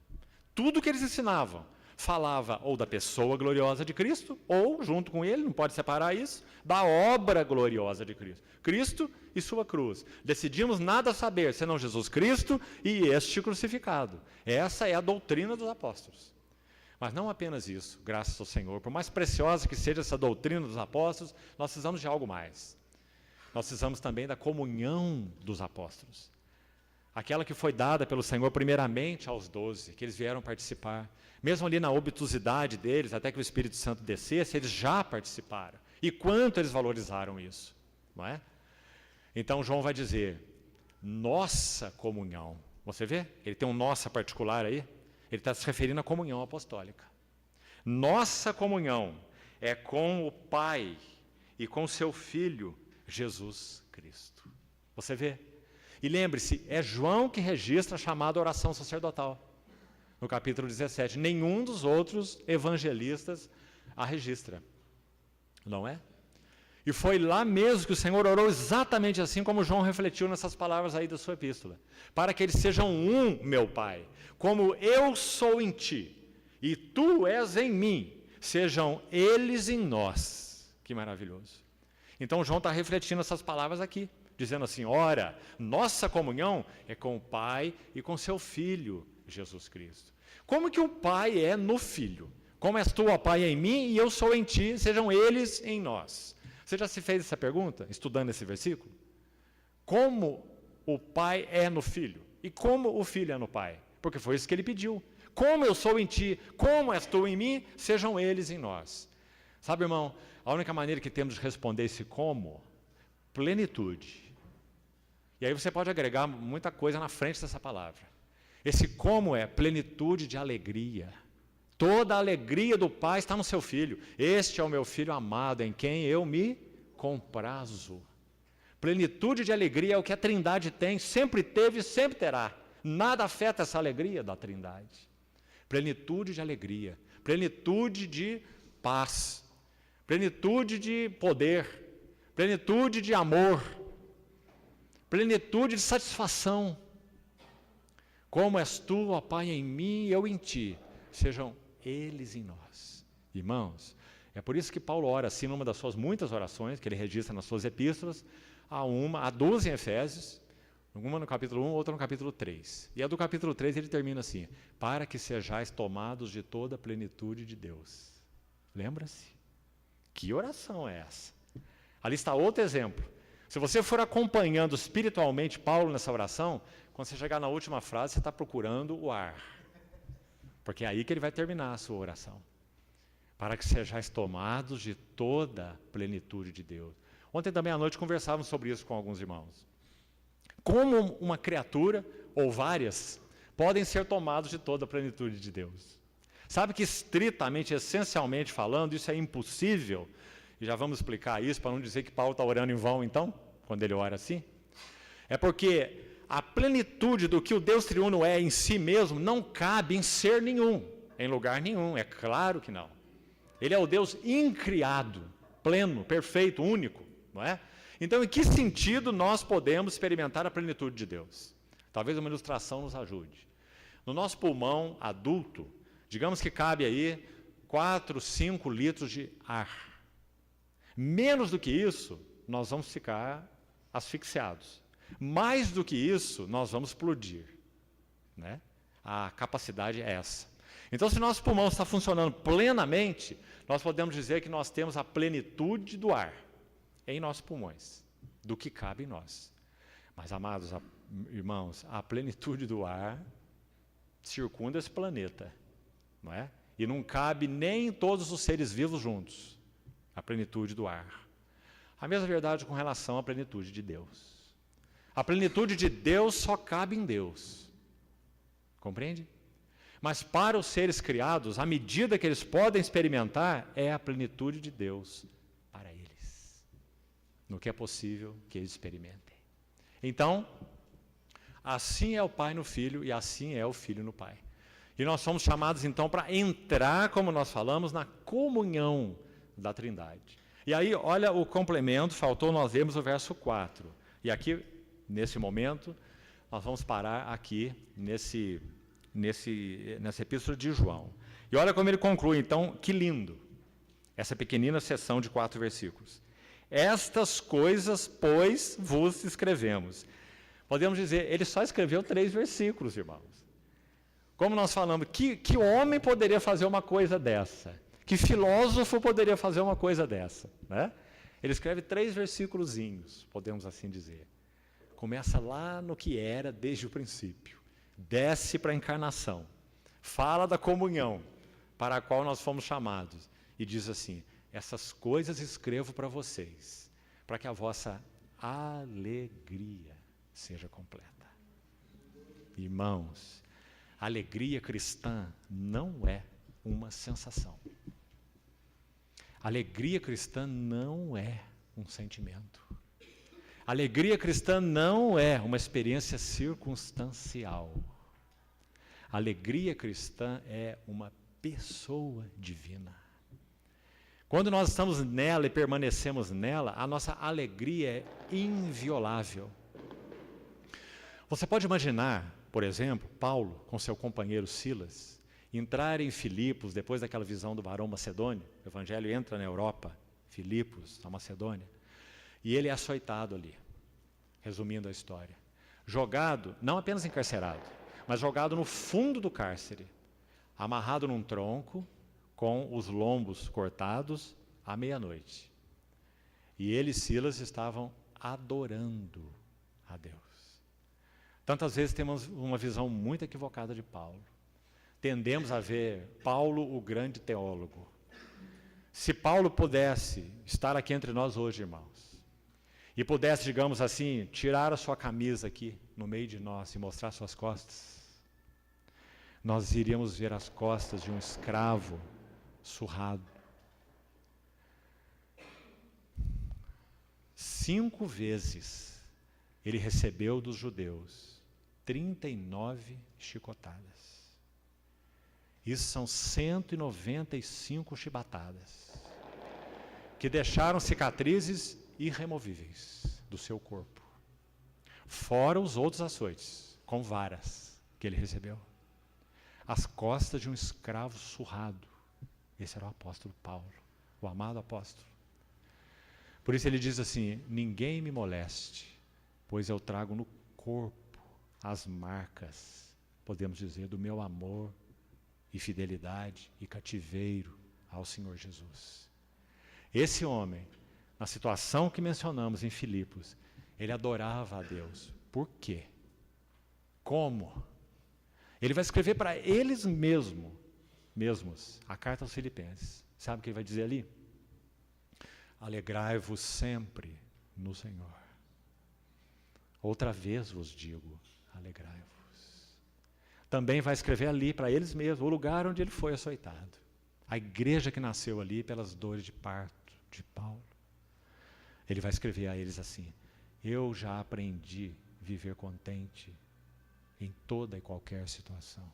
Tudo que eles ensinavam falava ou da pessoa gloriosa de Cristo, ou, junto com ele, não pode separar isso, da obra gloriosa de Cristo. Cristo e sua cruz. Decidimos nada saber, senão Jesus Cristo e este crucificado. Essa é a doutrina dos apóstolos. Mas não apenas isso, graças ao Senhor. Por mais preciosa que seja essa doutrina dos apóstolos, nós precisamos de algo mais. Nós precisamos também da comunhão dos apóstolos. Aquela que foi dada pelo Senhor primeiramente aos 12, que eles vieram participar. Mesmo ali na obtusidade deles, até que o Espírito Santo descesse, eles já participaram. E quanto eles valorizaram isso, não é? Então João vai dizer, nossa comunhão. Você vê? Ele tem um nossa particular aí. Ele está se referindo à comunhão apostólica. Nossa comunhão é com o Pai e com seu Filho, Jesus Cristo. Você vê? E lembre-se, é João que registra a chamada oração sacerdotal. No capítulo 17, nenhum dos outros evangelistas a registra. Não é? E foi lá mesmo que o Senhor orou exatamente assim como João refletiu nessas palavras aí da sua epístola. Para que eles sejam um, meu Pai, como eu sou em ti, e tu és em mim, sejam eles em nós. Que maravilhoso. Então João está refletindo essas palavras aqui, dizendo assim, ora, nossa comunhão é com o Pai e com seu Filho, Jesus Cristo. Como que o Pai é no Filho? Como és tu, ó Pai, em mim e eu sou em ti, sejam eles em nós. Você já se fez essa pergunta, estudando esse versículo? Como o Pai é no Filho? E como o Filho é no Pai? Porque foi isso que ele pediu. Como eu sou em ti, como és tu em mim, sejam eles em nós. Sabe, irmão, a única maneira que temos de responder esse como, plenitude. E aí você pode agregar muita coisa na frente dessa palavra. Esse como é plenitude de alegria. Toda a alegria do Pai está no seu Filho. Este é o meu Filho amado, em quem eu me comprazo. Plenitude de alegria é o que a Trindade tem, sempre teve e sempre terá. Nada afeta essa alegria da Trindade. Plenitude de alegria, plenitude de paz, plenitude de poder, plenitude de amor, plenitude de satisfação. Como és tu, ó Pai, em mim e eu em ti, sejam eles em nós. Irmãos, é por isso que Paulo ora assim numa das suas muitas orações, que ele registra nas suas epístolas, há 12 em Efésios, uma no capítulo 1, outra no capítulo 3. E a do capítulo 3 ele termina assim: para que sejais tomados de toda a plenitude de Deus. Lembra-se? Que oração é essa? Ali está outro exemplo. Se você for acompanhando espiritualmente Paulo nessa oração, quando você chegar na última frase, você está procurando o ar. Porque é aí que ele vai terminar a sua oração. Para que sejais tomados de toda a plenitude de Deus. Ontem também à noite conversávamos sobre isso com alguns irmãos. Como uma criatura, ou várias, podem ser tomados de toda a plenitude de Deus. Sabe que estritamente, essencialmente falando, isso é impossível? E já vamos explicar isso, para não dizer que Paulo está orando em vão, então, quando ele ora assim. É porque a plenitude do que o Deus triuno é em si mesmo não cabe em ser nenhum, em lugar nenhum, é claro que não. Ele é o Deus incriado, pleno, perfeito, único, não é? Então, em que sentido nós podemos experimentar a plenitude de Deus? Talvez uma ilustração nos ajude. No nosso pulmão adulto, digamos que cabe aí 4, 5 litros de ar. Menos do que isso, nós vamos ficar asfixiados. Mais do que isso, nós vamos explodir, né? A capacidade é essa. Então, se nosso pulmão está funcionando plenamente, nós podemos dizer que nós temos a plenitude do ar em nossos pulmões, do que cabe em nós. Mas, amados irmãos, a plenitude do ar circunda esse planeta, não é? E não cabe nem todos os seres vivos juntos, a plenitude do ar. A mesma verdade com relação à plenitude de Deus. A plenitude de Deus só cabe em Deus. Compreende? Mas para os seres criados, a medida que eles podem experimentar é a plenitude de Deus para eles. No que é possível que eles experimentem. Então, assim é o Pai no Filho e assim é o Filho no Pai. E nós somos chamados então para entrar, como nós falamos, na comunhão da Trindade. E aí, olha o complemento, faltou nós vermos o verso 4. E aqui, nesse momento, nós vamos parar aqui nessa epístola de João. E olha como ele conclui, então, que lindo, essa pequenina seção de 4 versículos. Estas coisas, pois, vos escrevemos. Podemos dizer, ele só escreveu 3 versículos, irmãos. Como nós falamos, que homem poderia fazer uma coisa dessa? Que filósofo poderia fazer uma coisa dessa? Né? Ele escreve 3 versículozinhos, podemos assim dizer. Começa lá no que era desde o princípio. Desce para a encarnação. Fala da comunhão para a qual nós fomos chamados. E diz assim, essas coisas escrevo para vocês, para que a vossa alegria seja completa. Irmãos, a alegria cristã não é uma sensação. A alegria cristã não é um sentimento. A alegria cristã não é uma experiência circunstancial. A alegria cristã é uma pessoa divina. Quando nós estamos nela e permanecemos nela, a nossa alegria é inviolável. Você pode imaginar, por exemplo, Paulo com seu companheiro Silas, entrar em Filipos, depois daquela visão do varão macedônio, o evangelho entra na Europa, Filipos, na Macedônia, e ele é açoitado ali, resumindo a história. Jogado, não apenas encarcerado, mas jogado no fundo do cárcere, amarrado num tronco, com os lombos cortados à meia-noite. E ele e Silas estavam adorando a Deus. Tantas vezes temos uma visão muito equivocada de Paulo. Tendemos a ver Paulo o grande teólogo. Se Paulo pudesse estar aqui entre nós hoje, irmãos, e pudesse, digamos assim, tirar a sua camisa aqui no meio de nós e mostrar suas costas, nós iríamos ver as costas de um escravo surrado. 5 vezes ele recebeu dos judeus 39 chicotadas. Isso são 195 chibatadas, que deixaram cicatrizes irremovíveis do seu corpo, fora os outros açoites, com varas, que ele recebeu. As costas de um escravo surrado. Esse era o apóstolo Paulo, o amado apóstolo. Por isso ele diz assim: ninguém me moleste, pois eu trago no corpo as marcas, podemos dizer, do meu amor e fidelidade e cativeiro ao Senhor Jesus. Esse homem, na situação que mencionamos em Filipos, ele adorava a Deus. Por quê? Como? Ele vai escrever para eles mesmos a carta aos Filipenses. Sabe o que ele vai dizer ali? Alegrai-vos sempre no Senhor. Outra vez vos digo, alegrai-vos. Também vai escrever ali para eles mesmos, o lugar onde ele foi açoitado. A igreja que nasceu ali pelas dores de parto de Paulo. Ele vai escrever a eles assim: eu já aprendi a viver contente em toda e qualquer situação.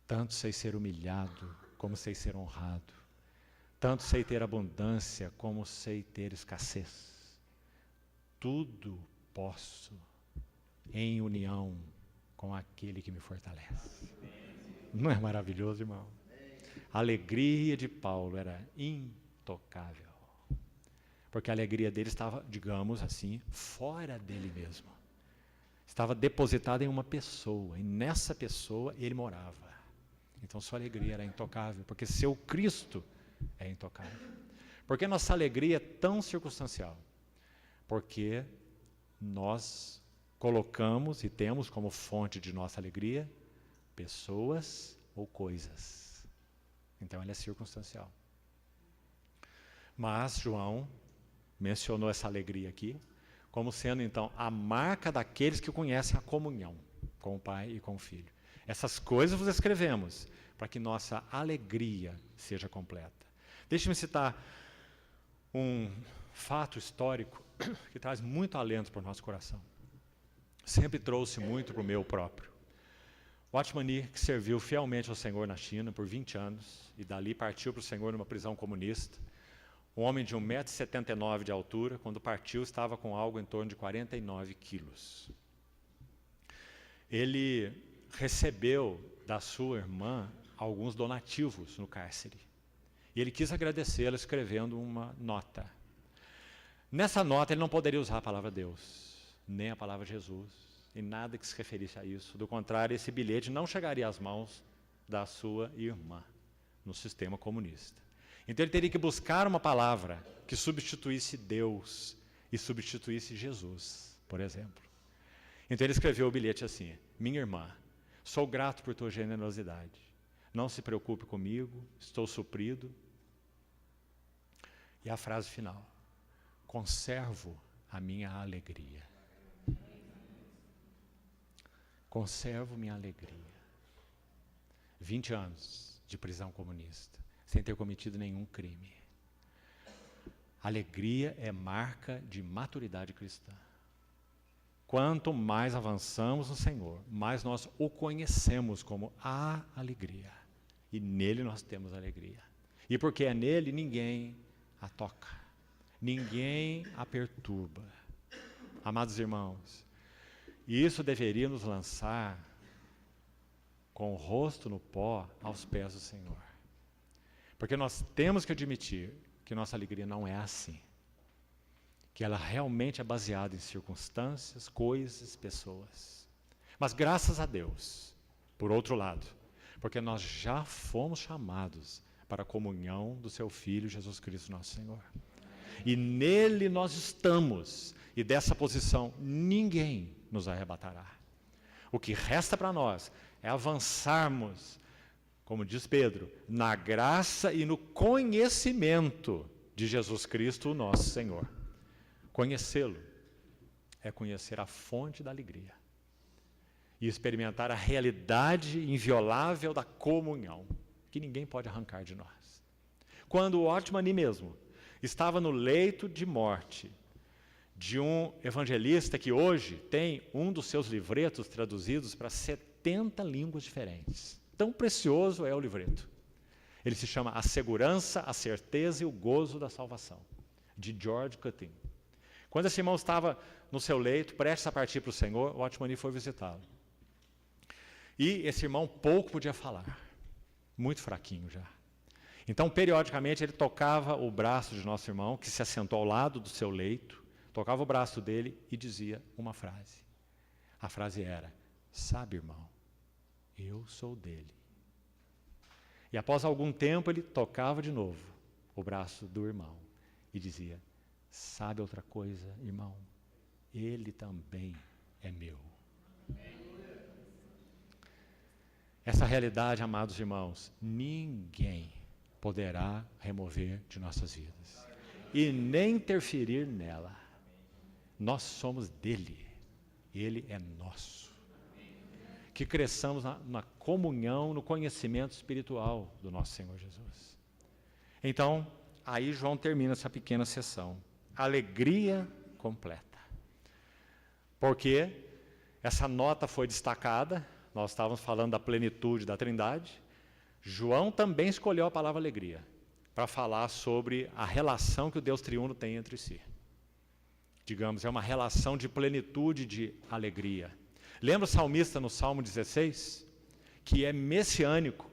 Tanto sei ser humilhado, como sei ser honrado. Tanto sei ter abundância, como sei ter escassez. Tudo posso em união com aquele que me fortalece. Não é maravilhoso, irmão? A alegria de Paulo era intocável. Porque a alegria dele estava, digamos assim, fora dele mesmo. Estava depositada em uma pessoa, e nessa pessoa ele morava. Então sua alegria era intocável, porque seu Cristo é intocável. Por que nossa alegria é tão circunstancial? Porque nós colocamos e temos como fonte de nossa alegria pessoas ou coisas. Então ela é circunstancial. Mas João mencionou essa alegria aqui como sendo, então, a marca daqueles que conhecem a comunhão com o Pai e com o Filho. Essas coisas vos escrevemos para que nossa alegria seja completa. Deixe-me citar um fato histórico que traz muito alento para o nosso coração. Sempre trouxe muito para o meu próprio. Watchman Nee, que serviu fielmente ao Senhor na China por 20 anos, e dali partiu para o Senhor numa prisão comunista. Um homem de 1,79 m de altura, quando partiu, estava com algo em torno de 49 quilos. Ele recebeu da sua irmã alguns donativos no cárcere. E ele quis agradecê-la escrevendo uma nota. Nessa nota ele não poderia usar a palavra Deus, nem a palavra Jesus, e nada que se referisse a isso. Do contrário, esse bilhete não chegaria às mãos da sua irmã no sistema comunista. Então ele teria que buscar uma palavra que substituísse Deus e substituísse Jesus, por exemplo. Então ele escreveu o bilhete assim: minha irmã, sou grato por tua generosidade. Não se preocupe comigo, estou suprido. E a frase final: conservo a minha alegria. Conservo minha alegria. 20 anos de prisão comunista, sem ter cometido nenhum crime. Alegria é marca de maturidade cristã. Quanto mais avançamos no Senhor, mais nós o conhecemos como a alegria. E nele nós temos alegria. E porque é nele, ninguém a toca. Ninguém a perturba. Amados irmãos, isso deveria nos lançar com o rosto no pó aos pés do Senhor. Porque nós temos que admitir que nossa alegria não é assim. Que ela realmente é baseada em circunstâncias, coisas, pessoas. Mas graças a Deus, por outro lado, porque nós já fomos chamados para a comunhão do seu Filho, Jesus Cristo, nosso Senhor. E nele nós estamos, e dessa posição ninguém nos arrebatará. O que resta para nós é avançarmos, como diz Pedro, na graça e no conhecimento de Jesus Cristo, o nosso Senhor. Conhecê-lo é conhecer a fonte da alegria e experimentar a realidade inviolável da comunhão, que ninguém pode arrancar de nós. Quando o Watchman Nee mesmo estava no leito de morte de um evangelista que hoje tem um dos seus livretos traduzidos para 70 línguas diferentes. Tão precioso é o livreto. Ele se chama A Segurança, a Certeza e o Gozo da Salvação, de George Cutting. Quando esse irmão estava no seu leito, prestes a partir para o Senhor, o Otmani foi visitá-lo. E esse irmão pouco podia falar, muito fraquinho já. Então, periodicamente, ele tocava o braço de nosso irmão, que se assentou ao lado do seu leito, tocava o braço dele e dizia uma frase. A frase era: sabe, irmão, eu sou dele. E após algum tempo ele tocava de novo o braço do irmão e dizia: sabe outra coisa, irmão? Ele também é meu. Essa realidade, amados irmãos, ninguém poderá remover de nossas vidas e nem interferir nela. Nós somos dele, ele é nosso. Que cresçamos na comunhão, no conhecimento espiritual do nosso Senhor Jesus. Então, aí João termina essa pequena sessão. Alegria completa. Porque essa nota foi destacada, nós estávamos falando da plenitude da Trindade. João também escolheu a palavra alegria para falar sobre a relação que o Deus triuno tem entre si. Digamos, é uma relação de plenitude de alegria. Lembra o salmista no Salmo 16? Que é messiânico.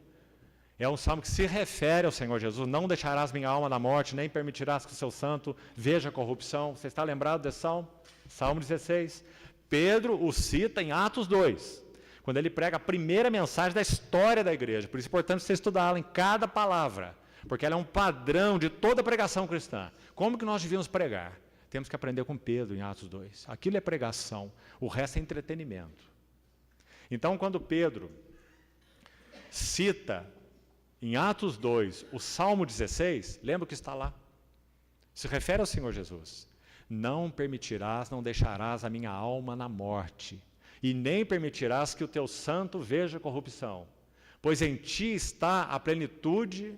É um salmo que se refere ao Senhor Jesus. Não deixarás minha alma na morte, nem permitirás que o seu santo veja a corrupção. Você está lembrado desse salmo? Salmo 16. Pedro o cita em Atos 2, quando ele prega a primeira mensagem da história da igreja. Por isso é importante você estudá-la em cada palavra, porque ela é um padrão de toda a pregação cristã. Como que nós devíamos pregar? Temos que aprender com Pedro em Atos 2. Aquilo é pregação, o resto é entretenimento. Então, quando Pedro cita em Atos 2 o Salmo 16, lembra o que está lá? Se refere ao Senhor Jesus. Não permitirás, não deixarás a minha alma na morte, e nem permitirás que o teu santo veja corrupção, pois em ti está a plenitude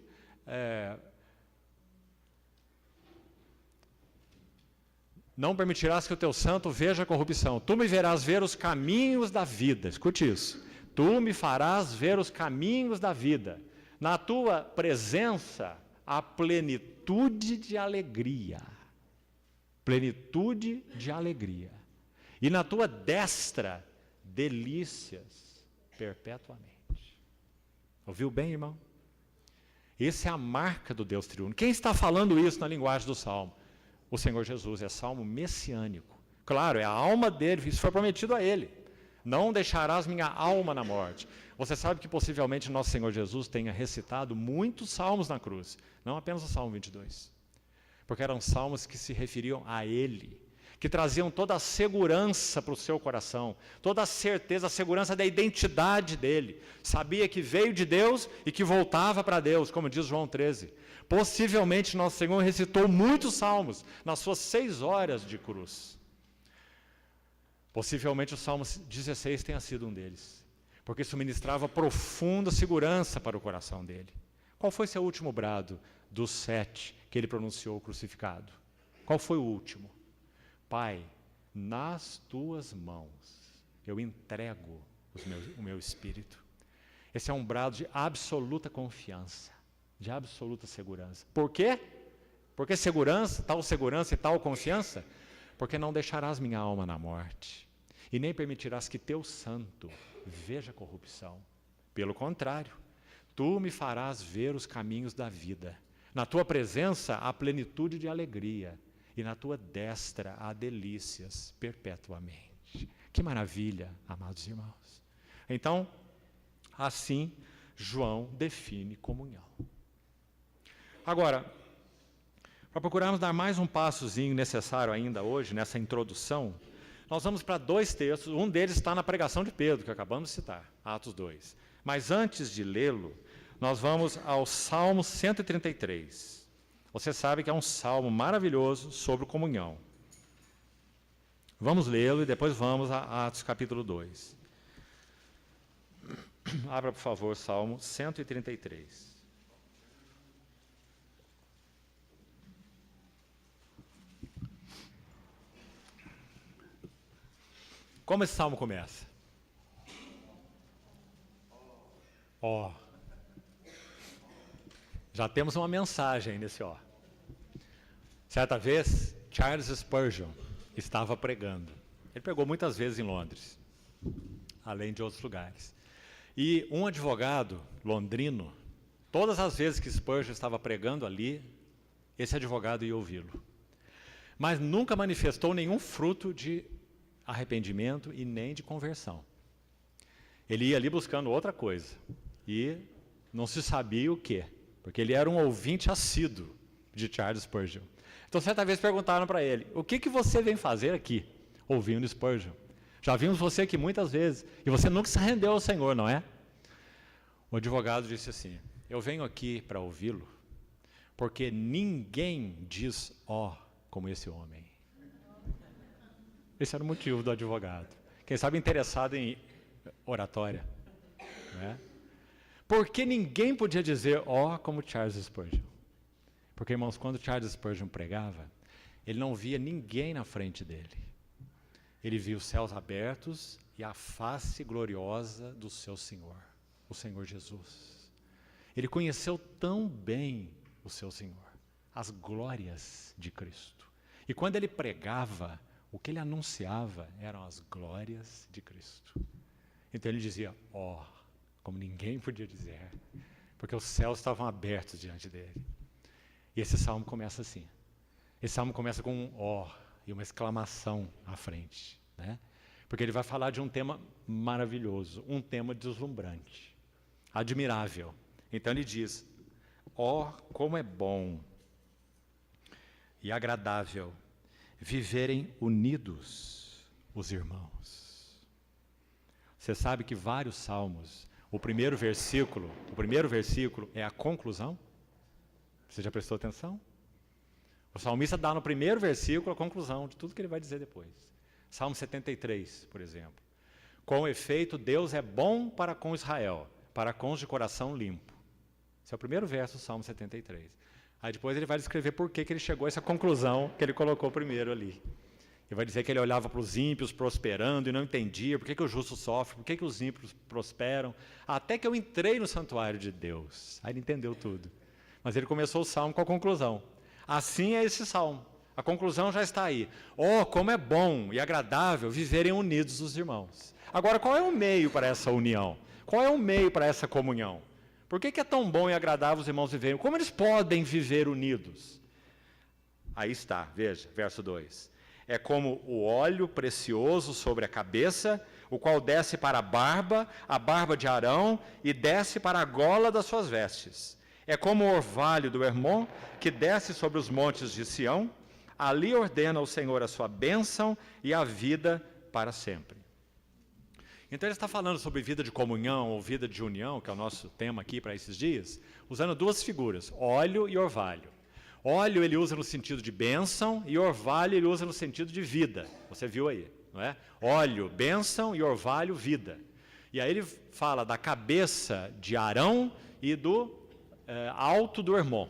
não permitirás que o teu santo veja a corrupção. Tu me verás ver os caminhos da vida. Escute isso. Tu me farás ver os caminhos da vida. Na tua presença, a plenitude de alegria. Plenitude de alegria. E na tua destra, delícias perpetuamente. Ouviu bem, irmão? Essa é a marca do Deus triuno. Quem está falando isso na linguagem do Salmo? O Senhor Jesus. É salmo messiânico. Claro, é a alma dele, isso foi prometido a ele. Não deixarás minha alma na morte. Você sabe que possivelmente nosso Senhor Jesus tenha recitado muitos salmos na cruz, não apenas o Salmo 22. Porque eram salmos que se referiam a ele, que traziam toda a segurança para o seu coração, toda a certeza, a segurança da identidade dele. Sabia que veio de Deus e que voltava para Deus, como diz João 13. Possivelmente nosso Senhor recitou muitos salmos nas suas 6 horas de cruz. Possivelmente o Salmo 16 tenha sido um deles, porque isso ministrava profunda segurança para o coração dele. Qual foi seu último brado dos 7 que ele pronunciou crucificado? Qual foi o último? Pai, nas tuas mãos eu entrego o meu espírito. Esse é um brado de absoluta confiança, de absoluta segurança. Por quê? Por que segurança, tal segurança e tal confiança? Porque não deixarás minha alma na morte, e nem permitirás que teu santo veja corrupção. Pelo contrário, tu me farás ver os caminhos da vida. Na tua presença há plenitude de alegria, e na tua destra há delícias perpetuamente. Que maravilha, amados irmãos. Então, assim, João define comunhão. Agora, para procurarmos dar mais um passozinho necessário ainda hoje, nessa introdução, nós vamos para 2 textos, um deles está na pregação de Pedro, que acabamos de citar, Atos 2. Mas antes de lê-lo, nós vamos ao Salmo 133. Você sabe que é um salmo maravilhoso sobre comunhão. Vamos lê-lo e depois vamos a Atos capítulo 2. Abra, por favor, Salmo 133. Como esse salmo começa? Ó. Já temos uma mensagem nesse ó. Certa vez, Charles Spurgeon estava pregando. Ele pregou muitas vezes em Londres, além de outros lugares. E um advogado londrino, todas as vezes que Spurgeon estava pregando ali, esse advogado ia ouvi-lo. Mas nunca manifestou nenhum fruto de arrependimento e nem de conversão. Ele ia ali buscando outra coisa. E não se sabia o quê, porque ele era um ouvinte assíduo de Charles Spurgeon. Então, certa vez perguntaram para ele, o que você vem fazer aqui, ouvindo Spurgeon? Já vimos você aqui muitas vezes, e você nunca se rendeu ao Senhor, não é? O advogado disse assim, eu venho aqui para ouvi-lo, porque ninguém diz ó como esse homem. Esse era o motivo do advogado. Quem sabe interessado em oratória, não é? Porque ninguém podia dizer ó como Charles Spurgeon. Porque, irmãos, quando Charles Spurgeon pregava, ele não via ninguém na frente dele. Ele via os céus abertos e a face gloriosa do seu Senhor, o Senhor Jesus. Ele conheceu tão bem o seu Senhor, as glórias de Cristo. E quando ele pregava, o que ele anunciava eram as glórias de Cristo. Então ele dizia, ó, como ninguém podia dizer, porque os céus estavam abertos diante dele. E esse salmo começa assim. Esse salmo começa com um ó e uma exclamação à frente, né? Porque ele vai falar de um tema maravilhoso, um tema deslumbrante, admirável. Então ele diz, ó, como é bom e agradável viverem unidos os irmãos. Você sabe que vários salmos, o primeiro versículo é a conclusão? Você já prestou atenção? O salmista dá no primeiro versículo a conclusão de tudo que ele vai dizer depois. Salmo 73, por exemplo. Com efeito, Deus é bom para com Israel, para com os de coração limpo. Esse é o primeiro verso do Salmo 73. Aí depois ele vai descrever por que ele chegou a essa conclusão que ele colocou primeiro ali. Ele vai dizer que ele olhava para os ímpios prosperando e não entendia por que o justo sofre, por que os ímpios prosperam, até que eu entrei no santuário de Deus. Aí ele entendeu tudo. Mas ele começou o salmo com a conclusão. Assim é esse salmo. A conclusão já está aí. Oh, como é bom e agradável viverem unidos os irmãos. Agora, qual é o meio para essa união? Qual é o meio para essa comunhão? Por que é tão bom e agradável os irmãos viverem? Como eles podem viver unidos? Aí está, veja, verso 2. É como o óleo precioso sobre a cabeça, o qual desce para a barba de Arão, e desce para a gola das suas vestes. É como o orvalho do Hermon, que desce sobre os montes de Sião. Ali ordena o Senhor a sua bênção e a vida para sempre. Então ele está falando sobre vida de comunhão ou vida de união, que é o nosso tema aqui para esses dias, usando duas figuras, óleo e orvalho. Óleo ele usa no sentido de bênção e orvalho ele usa no sentido de vida. Você viu aí, não é? Óleo, bênção, e orvalho, vida. E aí ele fala da cabeça de Arão e do alto do Hermon.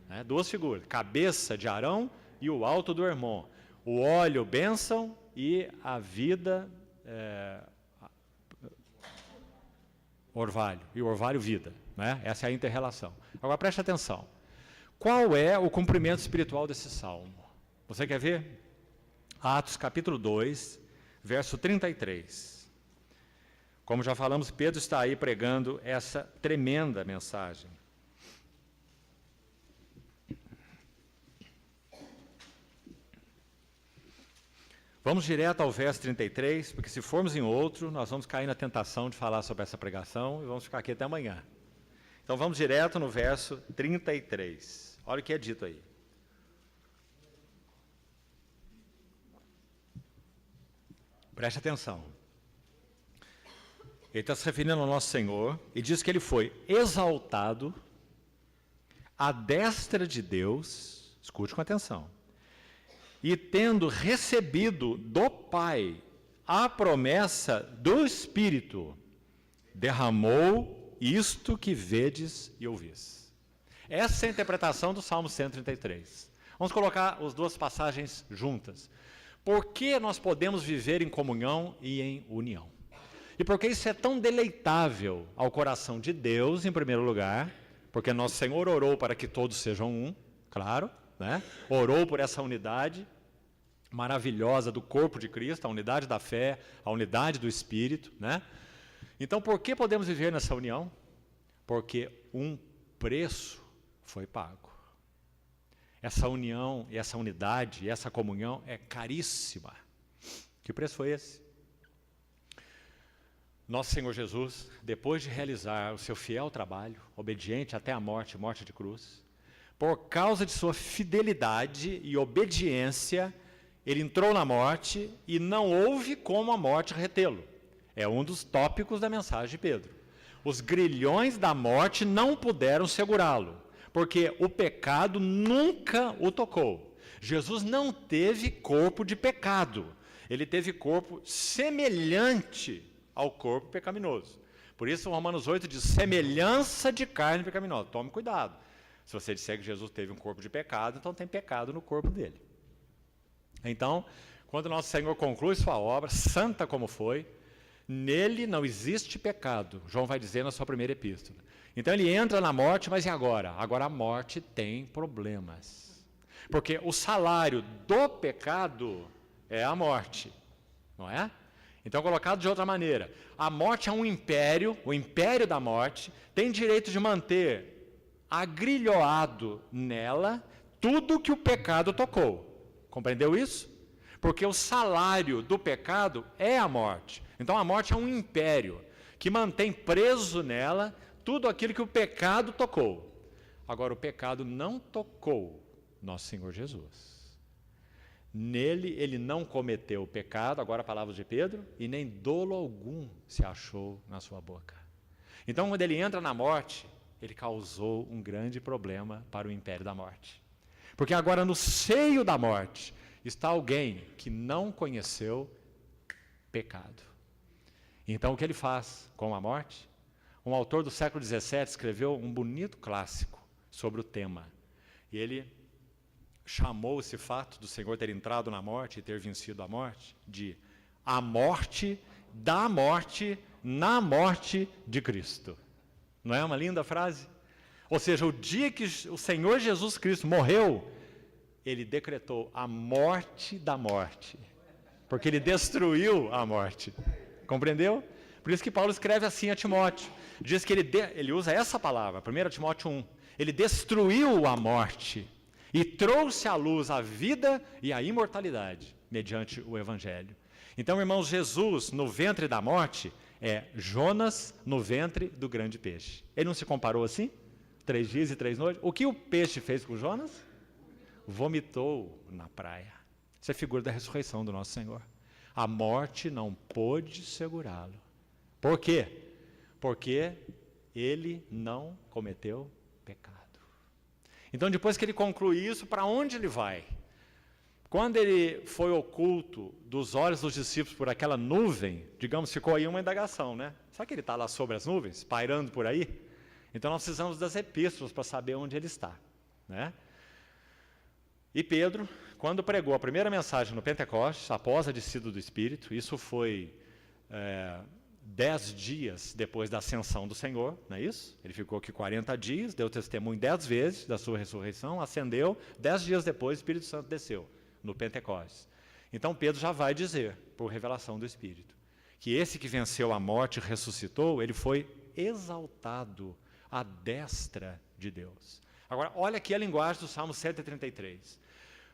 Né? Duas figuras, cabeça de Arão e o alto do Hermon. O óleo, bênção, e a vida, orvalho. E o orvalho, vida. Né? Essa é a inter-relação. Agora preste atenção. Qual é o cumprimento espiritual desse salmo? Você quer ver? Atos capítulo 2, verso 33. Como já falamos, Pedro está aí pregando essa tremenda mensagem. Vamos direto ao verso 33, porque se formos em outro, nós vamos cair na tentação de falar sobre essa pregação e vamos ficar aqui até amanhã. Então vamos direto no verso 33. Olha o que é dito aí. Preste atenção. Ele está se referindo ao nosso Senhor e diz que ele foi exaltado à destra de Deus, escute com atenção, e tendo recebido do Pai a promessa do Espírito, derramou isto que vedes e ouvis. Essa é a interpretação do Salmo 133. Vamos colocar as duas passagens juntas. Por que nós podemos viver em comunhão e em união? E por que isso é tão deleitável ao coração de Deus, em primeiro lugar? Porque nosso Senhor orou para que todos sejam um, claro, né? Orou por essa unidade maravilhosa do corpo de Cristo, a unidade da fé, a unidade do Espírito, né? Então, por que podemos viver nessa união? Porque um preço foi pago. Essa união, e essa unidade, e essa comunhão é caríssima. Que preço foi esse? Nosso Senhor Jesus, depois de realizar o seu fiel trabalho, obediente até a morte, morte de cruz, por causa de sua fidelidade e obediência, ele entrou na morte e não houve como a morte retê-lo. É um dos tópicos da mensagem de Pedro. Os grilhões da morte não puderam segurá-lo, porque o pecado nunca o tocou. Jesus não teve corpo de pecado, ele teve corpo semelhante ao corpo pecaminoso. Por isso, Romanos 8 diz, semelhança de carne pecaminosa. Tome cuidado. Se você disser que Jesus teve um corpo de pecado, então tem pecado no corpo dele. Então, quando nosso Senhor conclui sua obra, santa como foi, nele não existe pecado. João vai dizer na sua primeira epístola. Então ele entra na morte, mas e agora? Agora a morte tem problemas. Porque o salário do pecado é a morte, não é? Então, colocado de outra maneira, a morte é um império, o império da morte, tem direito de manter agrilhoado nela tudo que o pecado tocou. Compreendeu isso? Porque o salário do pecado é a morte. Então, a morte é um império que mantém preso nela tudo aquilo que o pecado tocou. Agora, o pecado não tocou nosso Senhor Jesus. Nele, ele não cometeu pecado, agora palavras de Pedro, e nem dolo algum se achou na sua boca. Então, quando ele entra na morte, ele causou um grande problema para o império da morte. Porque agora, no seio da morte, está alguém que não conheceu pecado. Então, o que ele faz com a morte? Um autor do século XVII escreveu um bonito clássico sobre o tema. E ele chamou esse fato do Senhor ter entrado na morte e ter vencido a morte de a morte da morte na morte de Cristo. Não é uma linda frase? Ou seja, o dia que o Senhor Jesus Cristo morreu, ele decretou a morte da morte, porque ele destruiu a morte. Compreendeu? Por isso que Paulo escreve assim a Timóteo. Diz que ele usa essa palavra, 1 Timóteo 1. Ele destruiu a morte e trouxe à luz a vida e a imortalidade, mediante o Evangelho. Então, irmãos, Jesus, no ventre da morte, é Jonas no ventre do grande peixe. Ele não se comparou assim? 3 dias e 3 noites? O que o peixe fez com Jonas? Vomitou na praia. Isso é figura da ressurreição do nosso Senhor. A morte não pôde segurá-lo. Por quê? Porque ele não cometeu pecado. Então, depois que ele conclui isso, para onde ele vai? Quando ele foi oculto dos olhos dos discípulos por aquela nuvem, digamos, ficou aí uma indagação, né? Será que ele está lá sobre as nuvens, pairando por aí? Então, nós precisamos das epístolas para saber onde ele está, né? E Pedro, quando pregou a primeira mensagem no Pentecostes, após a descida do Espírito, isso foi 10 dias depois da ascensão do Senhor, não é isso? Ele ficou aqui 40 dias, deu testemunho 10 vezes da sua ressurreição, ascendeu, 10 dias depois o Espírito Santo desceu, no Pentecostes. Então Pedro já vai dizer, por revelação do Espírito, que esse que venceu a morte e ressuscitou, ele foi exaltado à destra de Deus. Agora, olha aqui a linguagem do Salmo 133.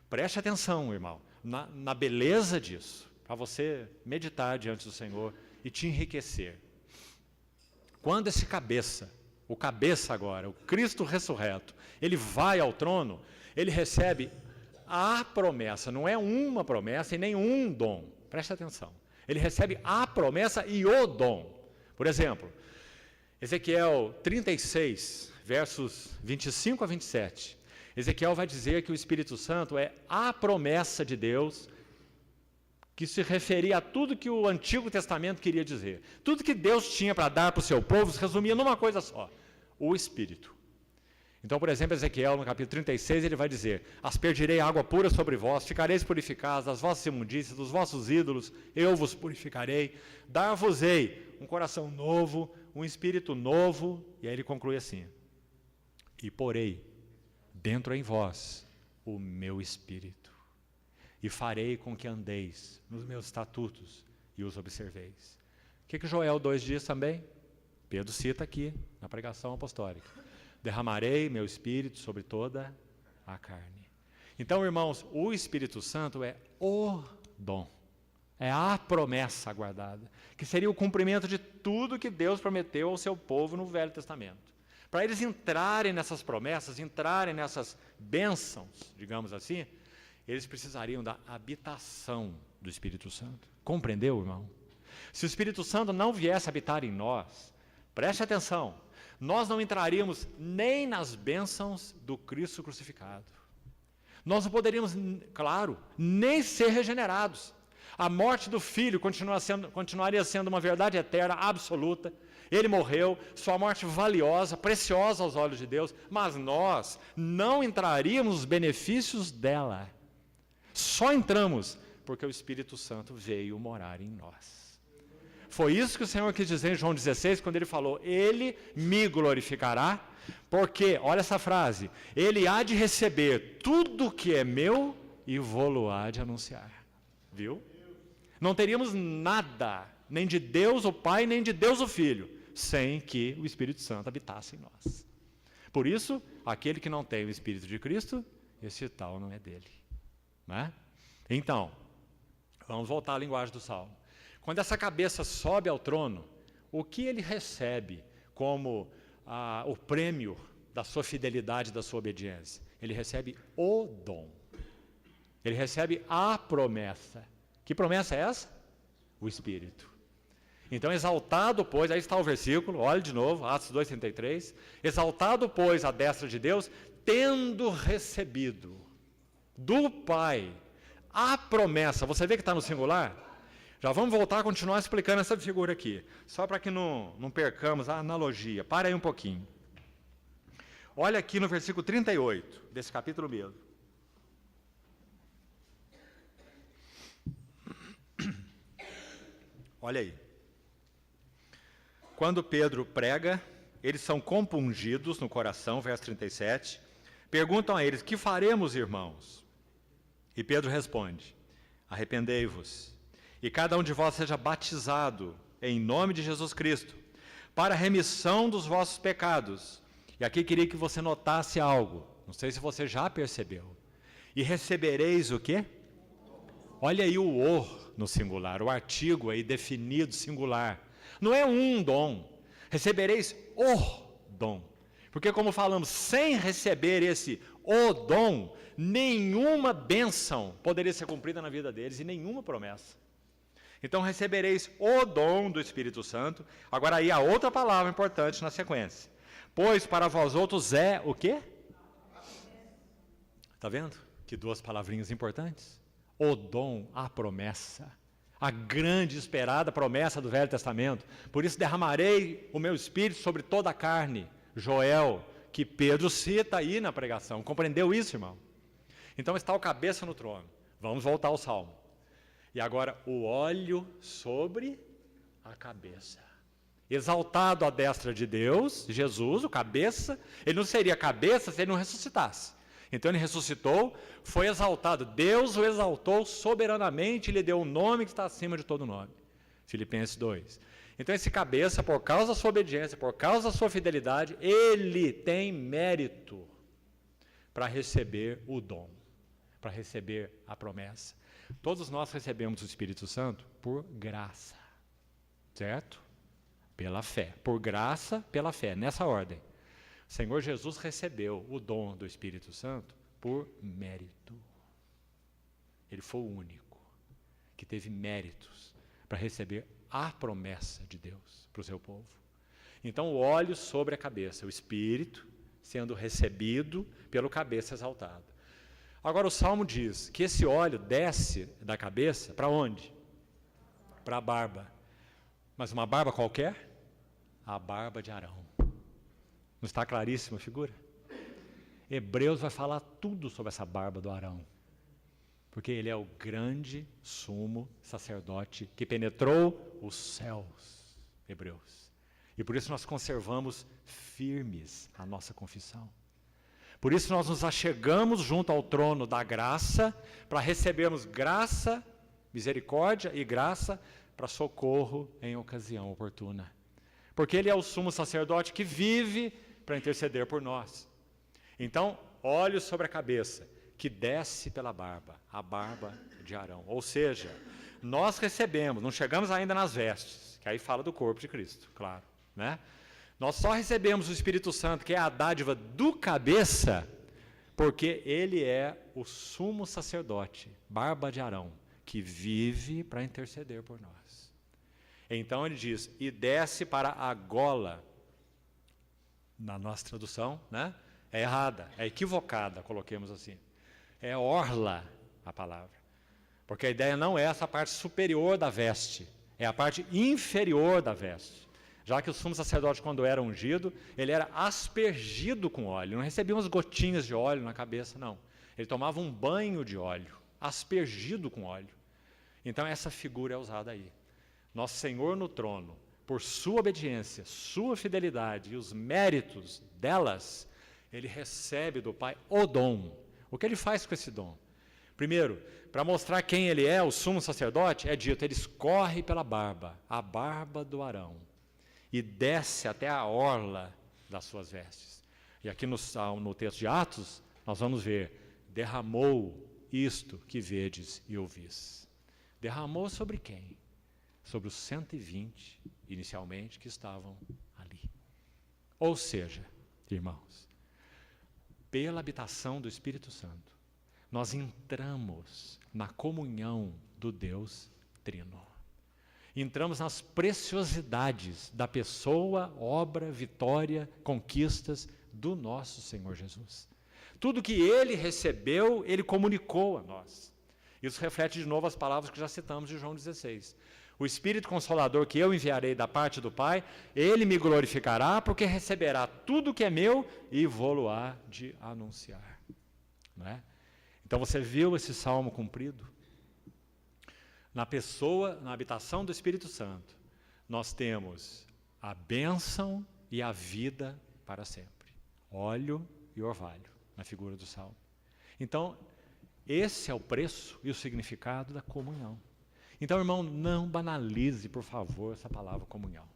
Preste atenção, irmão, na beleza disso, para você meditar diante do Senhor e te enriquecer. Quando esse cabeça, o cabeça agora, o Cristo ressurreto, ele vai ao trono, ele recebe a promessa, não é uma promessa e nem um dom. Preste atenção. Ele recebe a promessa e o dom. Por exemplo, Ezequiel 36, versos 25 a 27. Ezequiel vai dizer que o Espírito Santo é a promessa de Deus, que se referia a tudo que o Antigo Testamento queria dizer. Tudo que Deus tinha para dar para o seu povo se resumia numa coisa só: o Espírito. Então, por exemplo, Ezequiel, no capítulo 36, ele vai dizer: aspergirei água pura sobre vós, ficareis purificados das vossas imundícias, dos vossos ídolos, eu vos purificarei, dar-vos-ei um coração novo, um espírito novo. E aí ele conclui assim: e porei dentro em vós o meu espírito, e farei com que andeis nos meus estatutos e os observeis. O que Joel 2 diz também? Pedro cita aqui, na pregação apostólica: derramarei meu espírito sobre toda a carne. Então, irmãos, o Espírito Santo é o dom, é a promessa aguardada, que seria o cumprimento de tudo que Deus prometeu ao seu povo no Velho Testamento. Para eles entrarem nessas promessas, entrarem nessas bênçãos, digamos assim, eles precisariam da habitação do Espírito Santo. Compreendeu, irmão? Se o Espírito Santo não viesse habitar em nós, preste atenção, nós não entraríamos nem nas bênçãos do Cristo crucificado. Nós não poderíamos, claro, nem ser regenerados. A morte do Filho continuaria sendo uma verdade eterna, absoluta. Ele morreu, sua morte valiosa, preciosa aos olhos de Deus, mas nós não entraríamos nos benefícios dela. Só entramos porque o Espírito Santo veio morar em nós. Foi isso que o Senhor quis dizer em João 16, quando ele falou: ele me glorificará, porque, olha essa frase, ele há de receber tudo que é meu e vô-lo há de anunciar. Viu? Não teríamos nada, nem de Deus o Pai, nem de Deus o Filho, sem que o Espírito Santo habitasse em nós. Por isso, aquele que não tem o Espírito de Cristo, esse tal não é dele. Não é? Então, vamos voltar à linguagem do Salmo. Quando essa cabeça sobe ao trono, o que ele recebe como o prêmio da sua fidelidade, da sua obediência? Ele recebe o dom. Ele recebe a promessa. Que promessa é essa? O Espírito. Então, exaltado, pois, aí está o versículo, olhe de novo, Atos 2,33. Exaltado, pois, à destra de Deus, tendo recebido do Pai a promessa. Você vê que está no singular? Já vamos voltar a continuar explicando essa figura aqui, só para que não percamos a analogia. Para aí um pouquinho. Olha aqui no versículo 38, desse capítulo mesmo. Olha aí. Quando Pedro prega, eles são compungidos no coração, verso 37. Perguntam a eles: que faremos, irmãos? E Pedro responde: arrependei-vos, e cada um de vós seja batizado em nome de Jesus Cristo, para a remissão dos vossos pecados. E aqui queria que você notasse algo, não sei se você já percebeu. E recebereis o quê? Olha aí o no singular, o artigo aí definido singular. Não é um dom, recebereis o dom. Porque como falamos, sem receber esse o dom, nenhuma bênção poderia ser cumprida na vida deles e nenhuma promessa. Então recebereis o dom do Espírito Santo. Agora aí a outra palavra importante na sequência. Pois para vós outros é o quê? Está vendo? Que duas palavrinhas importantes. O dom, a promessa. A grande esperada promessa do Velho Testamento. Por isso derramarei o meu Espírito sobre toda a carne. Joel, que Pedro cita aí na pregação. Compreendeu isso, irmão? Então está o cabeça no trono. Vamos voltar ao Salmo. E agora o óleo sobre a cabeça. Exaltado à destra de Deus, Jesus, o cabeça, ele não seria cabeça se ele não ressuscitasse. Então ele ressuscitou, foi exaltado. Deus o exaltou soberanamente e lhe deu um nome que está acima de todo nome. Filipenses 2. Então esse cabeça, por causa da sua obediência, por causa da sua fidelidade, ele tem mérito para receber o dom, para receber a promessa. Todos nós recebemos o Espírito Santo por graça, certo? Pela fé. Por graça, pela fé, nessa ordem. O Senhor Jesus recebeu o dom do Espírito Santo por mérito. Ele foi o único que teve méritos para receber a promessa de Deus para o seu povo. Então, o óleo sobre a cabeça, o Espírito sendo recebido pelo cabeça exaltado. Agora, o Salmo diz que esse óleo desce da cabeça para onde? Para a barba. Mas uma barba qualquer? A barba de Arão. Não está claríssima a figura? Hebreus vai falar tudo sobre essa barba do Arão. Porque ele é o grande sumo sacerdote que penetrou os céus, Hebreus. E por isso nós conservamos firmes a nossa confissão. Por isso nós nos achegamos junto ao trono da graça, para recebermos graça, misericórdia e graça para socorro em ocasião oportuna. Porque ele é o sumo sacerdote que vive para interceder por nós. Então, olhos sobre a cabeça, que desce pela barba, a barba de Arão. Ou seja, nós recebemos, não chegamos ainda nas vestes, que aí fala do corpo de Cristo, claro, né? Nós só recebemos o Espírito Santo, que é a dádiva do cabeça, porque ele é o sumo sacerdote, barba de Arão, que vive para interceder por nós. Então ele diz, e desce para a gola. Na nossa tradução, né? É errada, é equivocada, coloquemos assim. É orla a palavra. Porque a ideia não é essa parte superior da veste, é a parte inferior da veste. Já que o sumo sacerdote, quando era ungido, ele era aspergido com óleo. Não recebia umas gotinhas de óleo na cabeça, não. Ele tomava um banho de óleo, aspergido com óleo. Então essa figura é usada aí. Nosso Senhor no trono, por sua obediência, sua fidelidade e os méritos delas, ele recebe do Pai o dom. O que ele faz com esse dom? Primeiro, para mostrar quem ele é, o sumo sacerdote, é dito, ele escorre pela barba, a barba do Arão, e desce até a orla das suas vestes. E aqui no texto de Atos, nós vamos ver, derramou isto que vedes e ouvis. Derramou sobre quem? Sobre os 120, inicialmente, que estavam ali. Ou seja, irmãos, pela habitação do Espírito Santo, nós entramos na comunhão do Deus Trino. Entramos nas preciosidades da pessoa, obra, vitória, conquistas do nosso Senhor Jesus. Tudo que ele recebeu, ele comunicou a nós. Isso reflete de novo as palavras que já citamos de João 16. O Espírito Consolador que eu enviarei da parte do Pai, ele me glorificará, porque receberá tudo que é meu e vou-lo-á de anunciar. Não é? Então você viu esse salmo cumprido? Na pessoa, na habitação do Espírito Santo, nós temos a bênção e a vida para sempre. Óleo e orvalho, na figura do salmo. Então, esse é o preço e o significado da comunhão. Então, irmão, não banalize, por favor, essa palavra comunhão.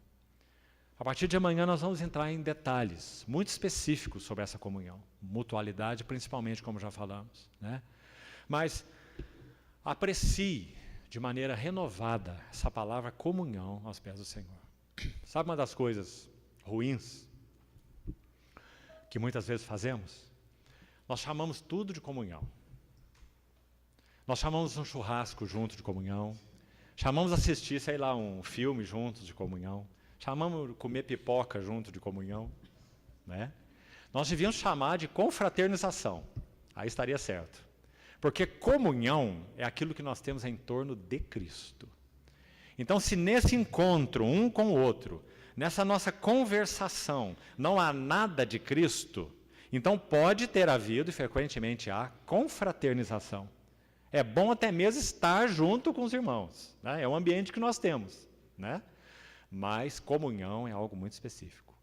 A partir de amanhã nós vamos entrar em detalhes muito específicos sobre essa comunhão. Mutualidade, principalmente, como já falamos, né? Mas aprecie de maneira renovada essa palavra comunhão aos pés do Senhor. Sabe uma das coisas ruins que muitas vezes fazemos? Nós chamamos tudo de comunhão. Nós chamamos um churrasco junto de comunhão. Chamamos assistir, sei lá, um filme juntos de comunhão. Chamamos comer pipoca junto de comunhão. Né? Nós devíamos chamar de confraternização. Aí estaria certo. Porque comunhão é aquilo que nós temos em torno de Cristo. Então, se nesse encontro, um com o outro, nessa nossa conversação, não há nada de Cristo, então pode ter havido, e frequentemente há, confraternização. É bom até mesmo estar junto com os irmãos. Né? É um ambiente que nós temos. Né? Mas comunhão é algo muito específico.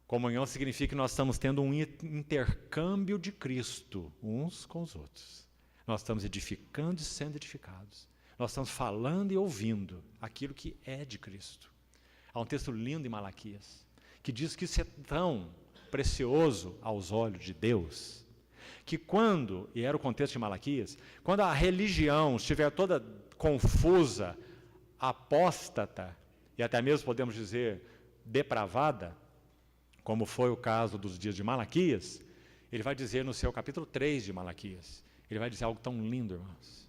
Comunhão significa que nós estamos tendo um intercâmbio de Cristo uns com os outros. Nós estamos edificando e sendo edificados. Nós estamos falando e ouvindo aquilo que é de Cristo. Há um texto lindo em Malaquias, que diz que isso é tão precioso aos olhos de Deus, que quando, e era o contexto de Malaquias, quando a religião estiver toda confusa, apóstata, e até mesmo podemos dizer depravada, como foi o caso dos dias de Malaquias, ele vai dizer no seu capítulo 3 de Malaquias, ele vai dizer algo tão lindo, irmãos.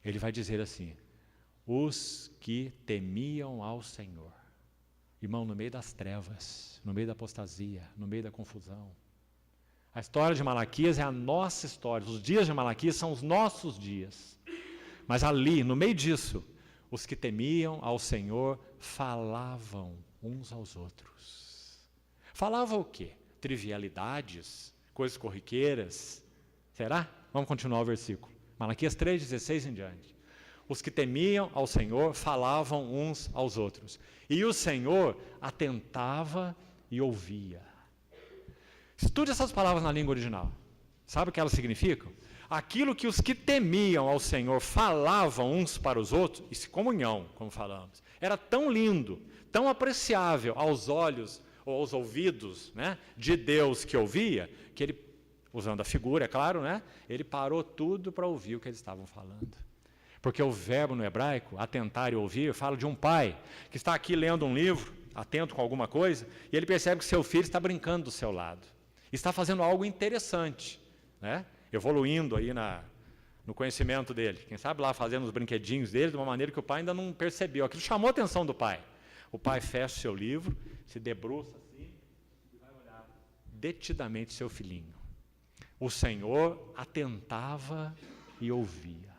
Ele vai dizer assim, os que temiam ao Senhor. Irmão, no meio das trevas, no meio da apostasia, no meio da confusão. A história de Malaquias é a nossa história. Os dias de Malaquias são os nossos dias. Mas ali, no meio disso, os que temiam ao Senhor falavam uns aos outros. Falavam o quê? Trivialidades, coisas corriqueiras. Será? Vamos continuar o versículo. Malaquias 3,16 em diante. Os que temiam ao Senhor falavam uns aos outros, e o Senhor atentava e ouvia. Estude essas palavras na língua original. Sabe o que elas significam? Aquilo que os que temiam ao Senhor falavam uns para os outros, isso, comunhão, como falamos, era tão lindo, tão apreciável aos olhos ou aos ouvidos, né, de Deus que ouvia, que ele, usando a figura, é claro, né, ele parou tudo para ouvir o que eles estavam falando. Porque o verbo no hebraico, atentar e ouvir, fala de um pai que está aqui lendo um livro, atento com alguma coisa, e ele percebe que seu filho está brincando do seu lado, está fazendo algo interessante, né, evoluindo aí no conhecimento dele. Quem sabe lá fazendo os brinquedinhos dele de uma maneira que o pai ainda não percebeu. Aquilo chamou a atenção do pai. O pai fecha o seu livro, se debruça assim e vai olhar detidamente seu filhinho. O Senhor atentava e ouvia.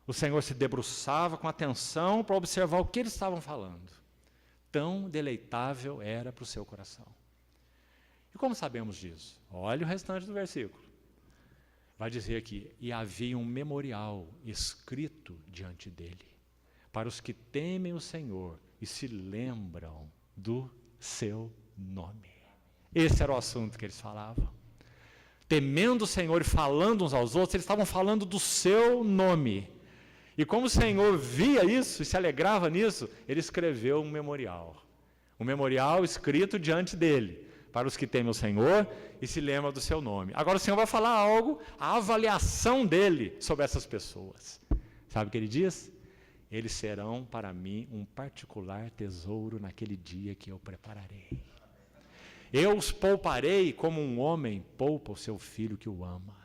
O Senhor se debruçava com atenção para observar o que eles estavam falando. Tão deleitável era para o seu coração. E como sabemos disso? Olha o restante do versículo. Vai dizer aqui, e havia um memorial escrito diante dele, para os que temem o Senhor e se lembram do seu nome. Esse era o assunto que eles falavam. Temendo o Senhor e falando uns aos outros, eles estavam falando do seu nome. E como o Senhor via isso e se alegrava nisso, ele escreveu um memorial escrito diante dele, para os que temem o Senhor e se lembram do seu nome. Agora o Senhor vai falar algo, a avaliação dele sobre essas pessoas. Sabe o que ele diz? Eles serão para mim um particular tesouro naquele dia que eu prepararei. Eu os pouparei como um homem poupa o seu filho que o ama.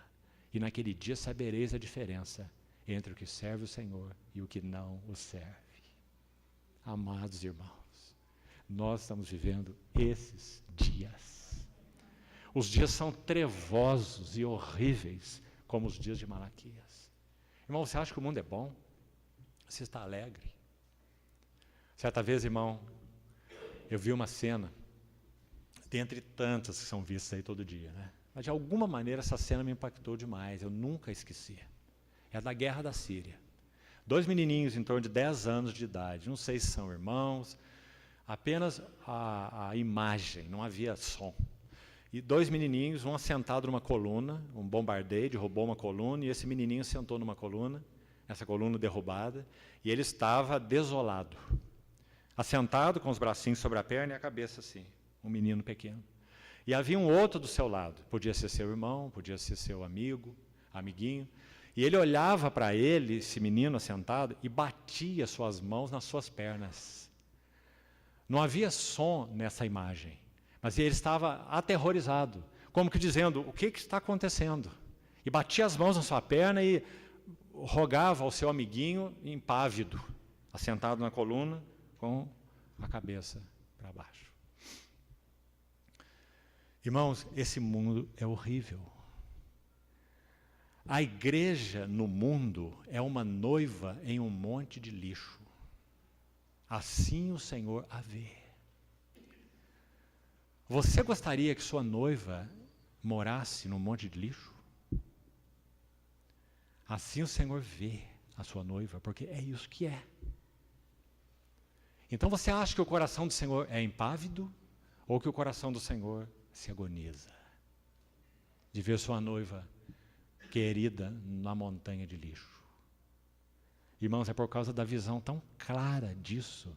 E naquele dia sabereis a diferença entre o que serve o Senhor e o que não o serve. Amados irmãos, nós estamos vivendo esses dias. Os dias são trevosos e horríveis, como os dias de Malaquias. Irmão, você acha que o mundo é bom? Você está alegre? Certa vez, irmão, eu vi uma cena, dentre tantas que são vistas aí todo dia, né? Mas de alguma maneira essa cena me impactou demais, eu nunca esqueci. É da guerra da Síria. 2 menininhos em torno de 10 anos de idade, não sei se são irmãos, apenas a imagem, não havia som. E 2 menininhos, um assentado numa coluna, um bombardeio, derrubou uma coluna, e esse menininho sentou numa coluna, essa coluna derrubada, e ele estava desolado, assentado com os bracinhos sobre a perna e a cabeça assim, um menino pequeno. E havia um outro do seu lado, podia ser seu irmão, podia ser seu amigo, amiguinho, e ele olhava para ele, esse menino assentado, e batia suas mãos nas suas pernas. Não havia som nessa imagem, mas ele estava aterrorizado, como que dizendo, o que está acontecendo? E batia as mãos na sua perna e rogava ao seu amiguinho impávido, assentado na coluna, com a cabeça para baixo. Irmãos, esse mundo é horrível. A igreja no mundo é uma noiva em um monte de lixo. Assim o Senhor a vê. Você gostaria que sua noiva morasse num monte de lixo? Assim o Senhor vê a sua noiva, porque é isso que é. Então você acha que o coração do Senhor é impávido ou que o coração do Senhor se agoniza de ver sua noiva querida na montanha de lixo? Irmãos, é por causa da visão tão clara disso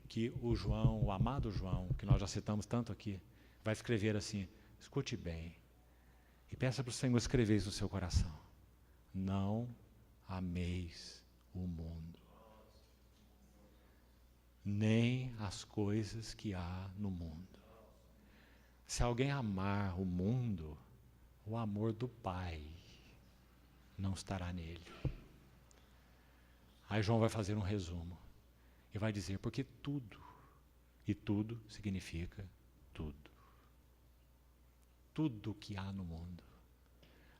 que o João, o amado João, que nós já citamos tanto aqui, vai escrever assim, escute bem, e peça para o Senhor escrever isso no seu coração. Não ameis o mundo, nem as coisas que há no mundo. Se alguém amar o mundo, o amor do Pai não estará nele. Aí João vai fazer um resumo e vai dizer, porque tudo, e tudo significa tudo. Tudo que há no mundo,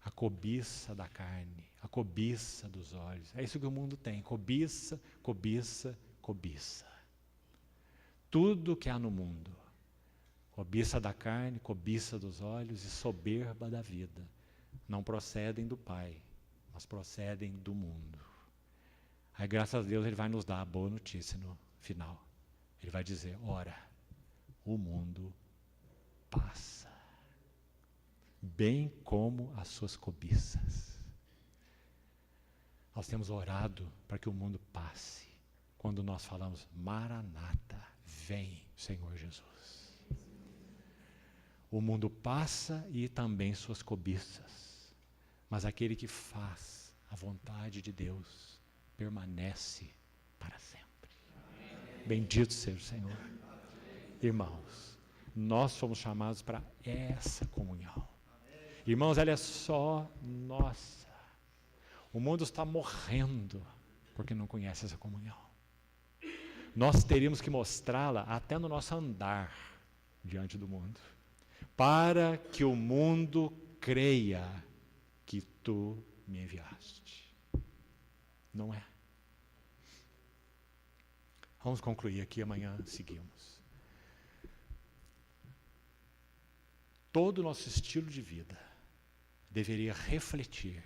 a cobiça da carne, a cobiça dos olhos, é isso que o mundo tem, cobiça, cobiça, cobiça. Tudo que há no mundo Cobiça da carne, cobiça dos olhos e soberba da vida não procedem do Pai, mas procedem do mundo. Aí, graças a Deus, Ele vai nos dar a boa notícia no final. Ele vai dizer: ora, o mundo passa, bem como as suas cobiças. Nós temos orado para que o mundo passe, quando nós falamos: Maranata, vem, Senhor Jesus. O mundo passa e também suas cobiças, mas aquele que faz a vontade de Deus permanece para sempre. Bendito seja o Senhor. Irmãos, nós somos chamados para essa comunhão. Irmãos, ela é só nossa. O mundo está morrendo porque não conhece essa comunhão. Nós teríamos que mostrá-la até no nosso andar diante do mundo, para que o mundo creia que tu me enviaste. Não é? Vamos concluir aqui, amanhã seguimos. Todo o nosso estilo de vida deveria refletir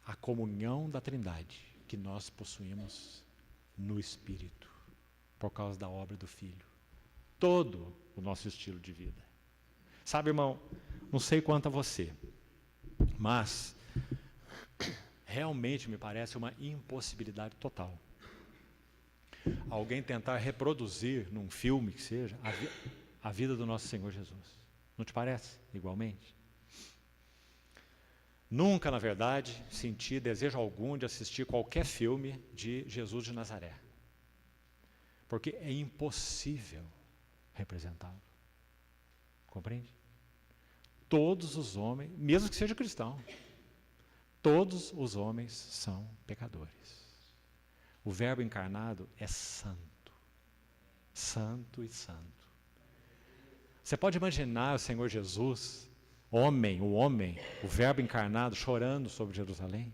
a comunhão da Trindade que nós possuímos no Espírito, por causa da obra do Filho. Todo o nosso estilo de vida. Sabe, irmão, não sei quanto a você, mas realmente me parece uma impossibilidade total alguém tentar reproduzir num filme que seja a vida do nosso Senhor Jesus. Não te parece igualmente? Nunca, na verdade, senti desejo algum de assistir qualquer filme de Jesus de Nazaré, porque é impossível representá-lo. Compreende? Todos os homens, mesmo que seja cristão, todos os homens são pecadores. O Verbo encarnado é santo, santo e santo. Você pode imaginar o Senhor Jesus, o Verbo encarnado, chorando sobre Jerusalém,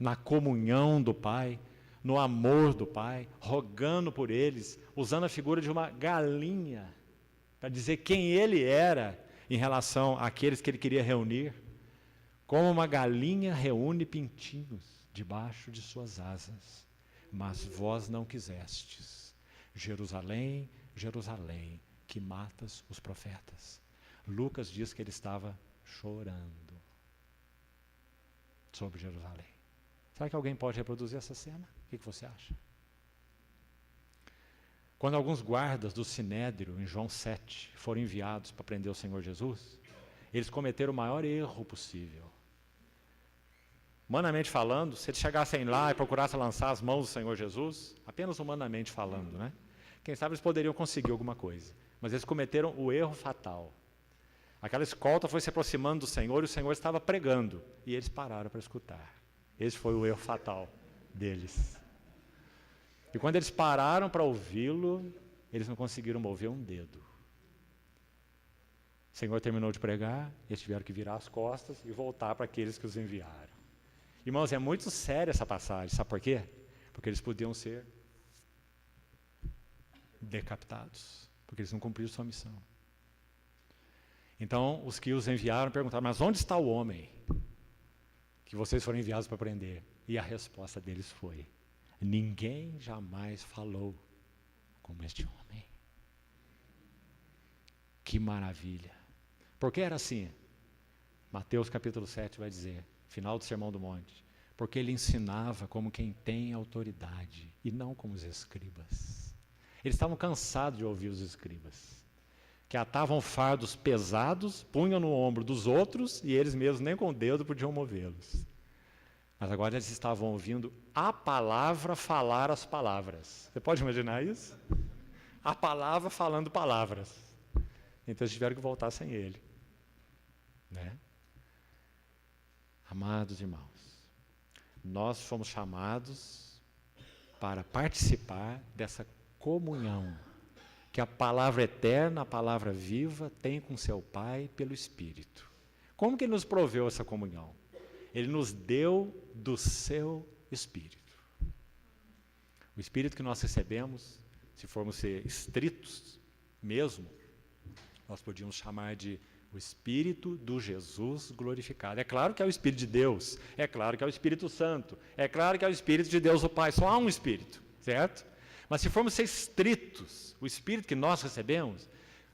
na comunhão do Pai, no amor do Pai, rogando por eles, usando a figura de uma galinha, para dizer quem ele era em relação àqueles que ele queria reunir, como uma galinha reúne pintinhos debaixo de suas asas. Mas vós não quisestes. Jerusalém, Jerusalém, que matas os profetas. Lucas diz que ele estava chorando sobre Jerusalém. Será que alguém pode reproduzir essa cena? O que você acha? Quando alguns guardas do Sinédrio, em João 7, foram enviados para prender o Senhor Jesus, eles cometeram o maior erro possível. Humanamente falando, se eles chegassem lá e procurassem lançar as mãos do Senhor Jesus, apenas humanamente falando, né? Quem sabe eles poderiam conseguir alguma coisa. Mas eles cometeram o erro fatal. Aquela escolta foi se aproximando do Senhor e o Senhor estava pregando. E eles pararam para escutar. Esse foi o erro fatal deles. E quando eles pararam para ouvi-lo, eles não conseguiram mover um dedo. O Senhor terminou de pregar, eles tiveram que virar as costas e voltar para aqueles que os enviaram. Irmãos, é muito séria essa passagem, sabe por quê? Porque eles podiam ser decapitados, porque eles não cumpriram sua missão. Então, os que os enviaram perguntaram: mas onde está o homem que vocês foram enviados para prender? E a resposta deles foi: ninguém jamais falou como este homem. Que maravilha! Porque era assim. Mateus capítulo 7 vai dizer, final do Sermão do Monte, porque ele ensinava como quem tem autoridade e não como os escribas. Eles estavam cansados de ouvir os escribas, que atavam fardos pesados, punham no ombro dos outros e eles mesmos nem com o dedo podiam movê-los. Mas agora eles estavam ouvindo a palavra falar as palavras. Você pode imaginar isso? A palavra falando palavras. Então eles tiveram que voltar sem ele. Né? Amados irmãos, nós fomos chamados para participar dessa comunhão que a palavra eterna, a palavra viva, tem com seu Pai pelo Espírito. Como que ele nos proveu essa comunhão? Ele nos deu do seu Espírito. O Espírito que nós recebemos, se formos ser estritos mesmo, nós podíamos chamar de o Espírito do Jesus glorificado. É claro que é o Espírito de Deus, é claro que é o Espírito Santo, é claro que é o Espírito de Deus o Pai, só há um Espírito, certo? Mas se formos ser estritos, o Espírito que nós recebemos,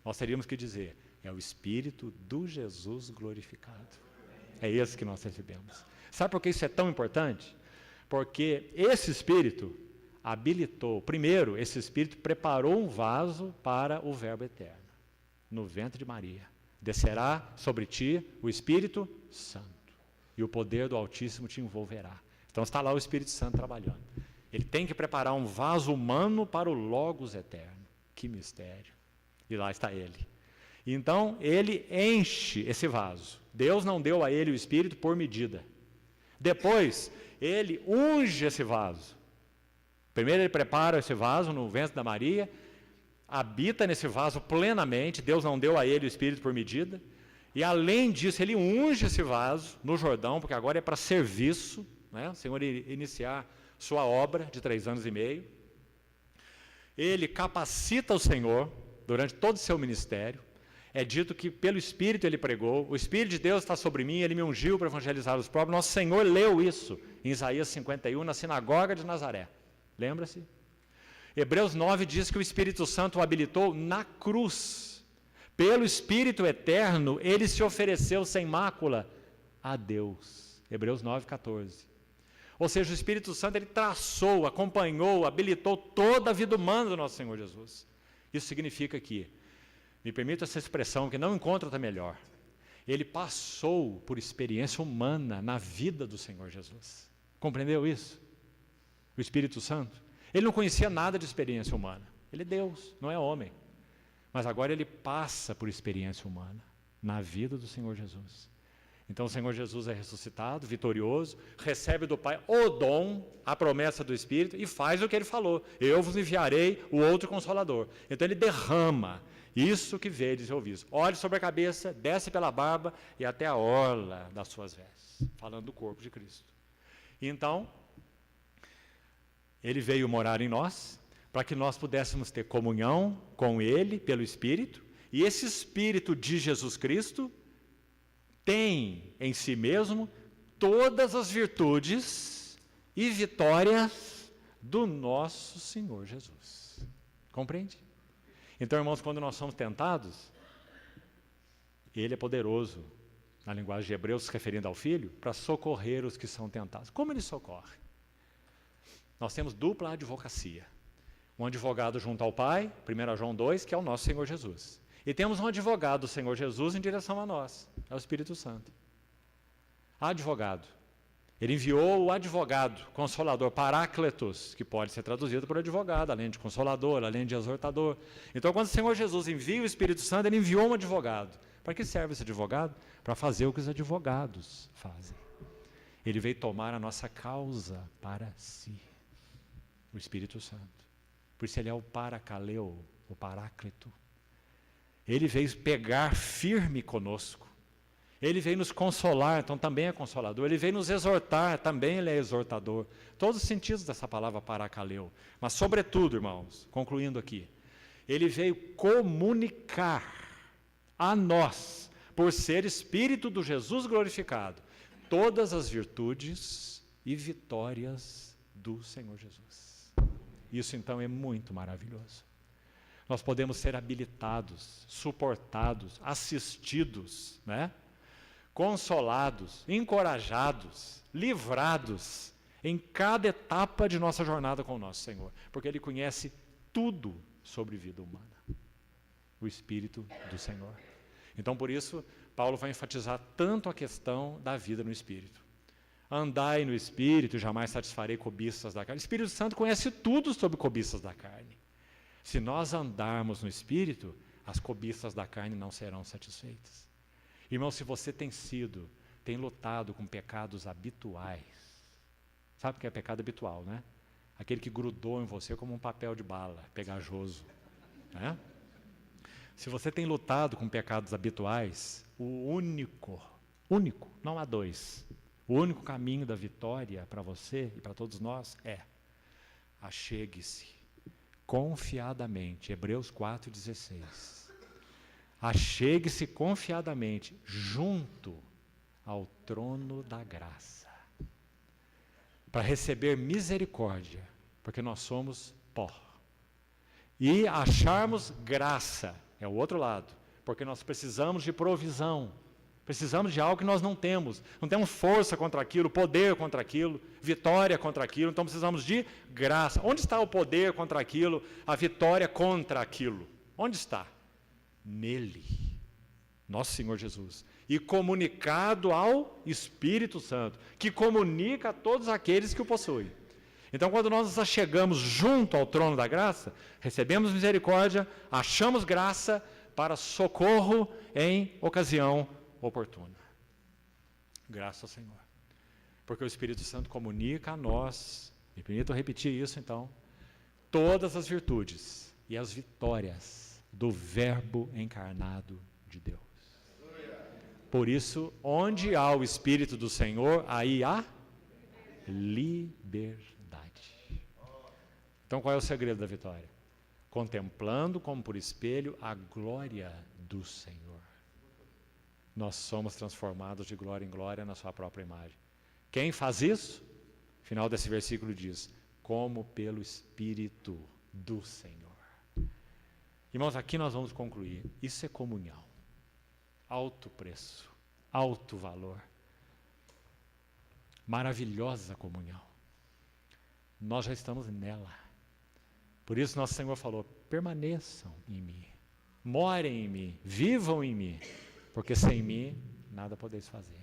nós teríamos que dizer, é o Espírito do Jesus glorificado. É esse que nós recebemos. Sabe por que isso é tão importante? Porque esse Espírito habilitou, primeiro, esse Espírito preparou um vaso para o Verbo eterno, no ventre de Maria. Descerá sobre ti o Espírito Santo, e o poder do Altíssimo te envolverá. Então está lá o Espírito Santo trabalhando. Ele tem que preparar um vaso humano para o Logos eterno. Que mistério! E lá está ele. Então, ele enche esse vaso. Deus não deu a ele o Espírito por medida. Depois, ele unge esse vaso. Primeiro ele prepara esse vaso no ventre da Maria, habita nesse vaso plenamente, Deus não deu a ele o Espírito por medida, e além disso ele unge esse vaso no Jordão, porque agora é para serviço, né? O Senhor iniciar sua obra de 3 anos e meio. Ele capacita o Senhor durante todo o seu ministério. É dito que pelo Espírito ele pregou, o Espírito de Deus está sobre mim, ele me ungiu para evangelizar os pobres. Nosso Senhor leu isso em Isaías 51, na sinagoga de Nazaré. Lembra-se? Hebreus 9 diz que o Espírito Santo o habilitou na cruz. Pelo Espírito eterno, ele se ofereceu sem mácula a Deus. Hebreus 9, 14. Ou seja, o Espírito Santo ele traçou, acompanhou, habilitou toda a vida humana do nosso Senhor Jesus. Isso significa que, me permita essa expressão que não encontro outra melhor, ele passou por experiência humana na vida do Senhor Jesus. Compreendeu isso? O Espírito Santo. Ele não conhecia nada de experiência humana. Ele é Deus, não é homem. Mas agora ele passa por experiência humana na vida do Senhor Jesus. Então o Senhor Jesus é ressuscitado, vitorioso, recebe do Pai o dom, a promessa do Espírito e faz o que ele falou. Eu vos enviarei o outro Consolador. Então ele derrama isso que vedes e ouvis. Olhe sobre a cabeça, desce pela barba e até a orla das suas vestes. Falando do corpo de Cristo. Então, ele veio morar em nós, para que nós pudéssemos ter comunhão com ele, pelo Espírito, e esse Espírito de Jesus Cristo tem em si mesmo todas as virtudes e vitórias do nosso Senhor Jesus. Compreende? Então, irmãos, quando nós somos tentados, ele é poderoso, na linguagem de Hebreus, se referindo ao Filho, para socorrer os que são tentados. Como ele socorre? Nós temos dupla advocacia. Um advogado junto ao Pai, 1 João 2, que é o nosso Senhor Jesus. E temos um advogado do Senhor Jesus em direção a nós, é o Espírito Santo. Advogado. Ele enviou o advogado, consolador, parácletos, que pode ser traduzido por advogado, além de consolador, além de exortador. Então, quando o Senhor Jesus envia o Espírito Santo, ele enviou um advogado. Para que serve esse advogado? Para fazer o que os advogados fazem. Ele veio tomar a nossa causa para si. O Espírito Santo. Por isso ele é o paracaleu, o paráclito. Ele veio pegar firme conosco. Ele veio nos consolar, então também é consolador. Ele veio nos exortar, também ele é exortador. Todos os sentidos dessa palavra paracaleu. Mas, sobretudo, irmãos, concluindo aqui, ele veio comunicar a nós, por ser Espírito do Jesus glorificado, todas as virtudes e vitórias do Senhor Jesus. Isso, então, é muito maravilhoso. Nós podemos ser habilitados, suportados, assistidos, né? Consolados, encorajados, livrados em cada etapa de nossa jornada com o nosso Senhor, porque Ele conhece tudo sobre vida humana, o Espírito do Senhor. Então, por isso, Paulo vai enfatizar tanto a questão da vida no Espírito. Andai no Espírito, jamais satisfarei cobiças da carne. O Espírito Santo conhece tudo sobre cobiças da carne. Se nós andarmos no Espírito, as cobiças da carne não serão satisfeitas. Irmão, se você tem lutado com pecados habituais, sabe o que é pecado habitual, né? Aquele que grudou em você como um papel de bala, pegajoso, né? Se você tem lutado com pecados habituais, o único, não há dois, o único caminho da vitória para você e para todos nós é: achegue-se confiadamente, Hebreus 4,16. Achegue-se confiadamente junto ao trono da graça, para receber misericórdia, porque nós somos pó. E acharmos graça, é o outro lado, porque nós precisamos de provisão, precisamos de algo que nós não temos força contra aquilo, poder contra aquilo, vitória contra aquilo, então precisamos de graça. Onde está o poder contra aquilo, a vitória contra aquilo? Onde está? Nele, nosso Senhor Jesus, e comunicado ao Espírito Santo, que comunica a todos aqueles que o possuem. Então, quando nós nos chegamos junto ao trono da graça, recebemos misericórdia, achamos graça para socorro em ocasião oportuna. Graças ao Senhor. Porque o Espírito Santo comunica a nós, me permitam repetir isso então, todas as virtudes e as vitórias do Verbo encarnado de Deus. Por isso, onde há o Espírito do Senhor, aí há liberdade. Então, qual é o segredo da vitória? Contemplando como por espelho a glória do Senhor. Nós somos transformados de glória em glória na sua própria imagem. Quem faz isso? O final desse versículo diz, como pelo Espírito do Senhor. Irmãos, aqui nós vamos concluir. Isso é comunhão. Alto preço, alto valor. Maravilhosa comunhão. Nós já estamos nela. Por isso nosso Senhor falou, permaneçam em mim, morem em mim, vivam em mim, porque sem mim nada podeis fazer.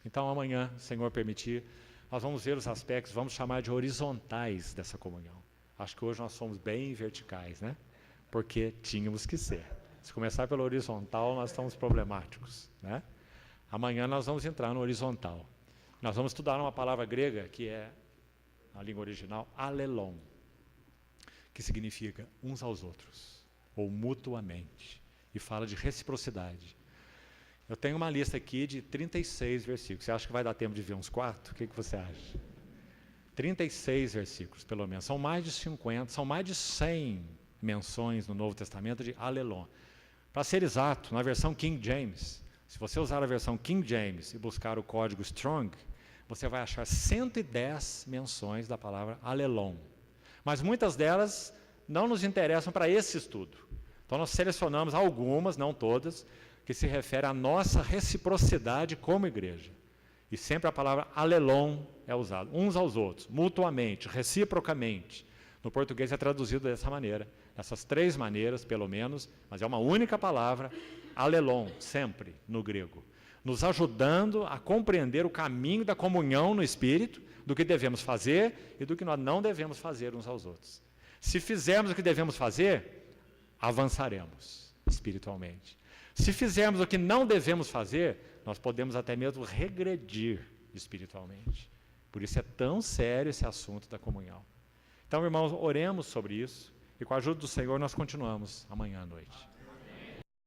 Então amanhã, se o Senhor permitir, nós vamos ver os aspectos, vamos chamar de horizontais dessa comunhão. Acho que hoje nós somos bem verticais, né? Porque tínhamos que ser. Se começar pelo horizontal, nós estamos problemáticos, né? Amanhã nós vamos entrar no horizontal. Nós vamos estudar uma palavra grega que é, na língua original, alelon, que significa uns aos outros, ou mutuamente, e fala de reciprocidade. Eu tenho uma lista aqui de 36 versículos. Você acha que vai dar tempo de ver uns 4? O que você acha? 36 versículos, pelo menos. São mais de 50, são mais de 100 menções no Novo Testamento de alelon. Para ser exato, na versão King James, se você usar a versão King James e buscar o código Strong, você vai achar 110 menções da palavra alelon. Mas muitas delas não nos interessam para esse estudo. Então nós selecionamos algumas, não todas, que se refere à nossa reciprocidade como igreja. E sempre a palavra alelon é usada, uns aos outros, mutuamente, reciprocamente. No português é traduzido dessa maneira, essas 3 maneiras, pelo menos, mas é uma única palavra, alelon, sempre, no grego. Nos ajudando a compreender o caminho da comunhão no Espírito, do que devemos fazer e do que nós não devemos fazer uns aos outros. Se fizermos o que devemos fazer, avançaremos espiritualmente. Se fizermos o que não devemos fazer, nós podemos até mesmo regredir espiritualmente. Por isso é tão sério esse assunto da comunhão. Então, irmãos, oremos sobre isso e com a ajuda do Senhor nós continuamos amanhã à noite.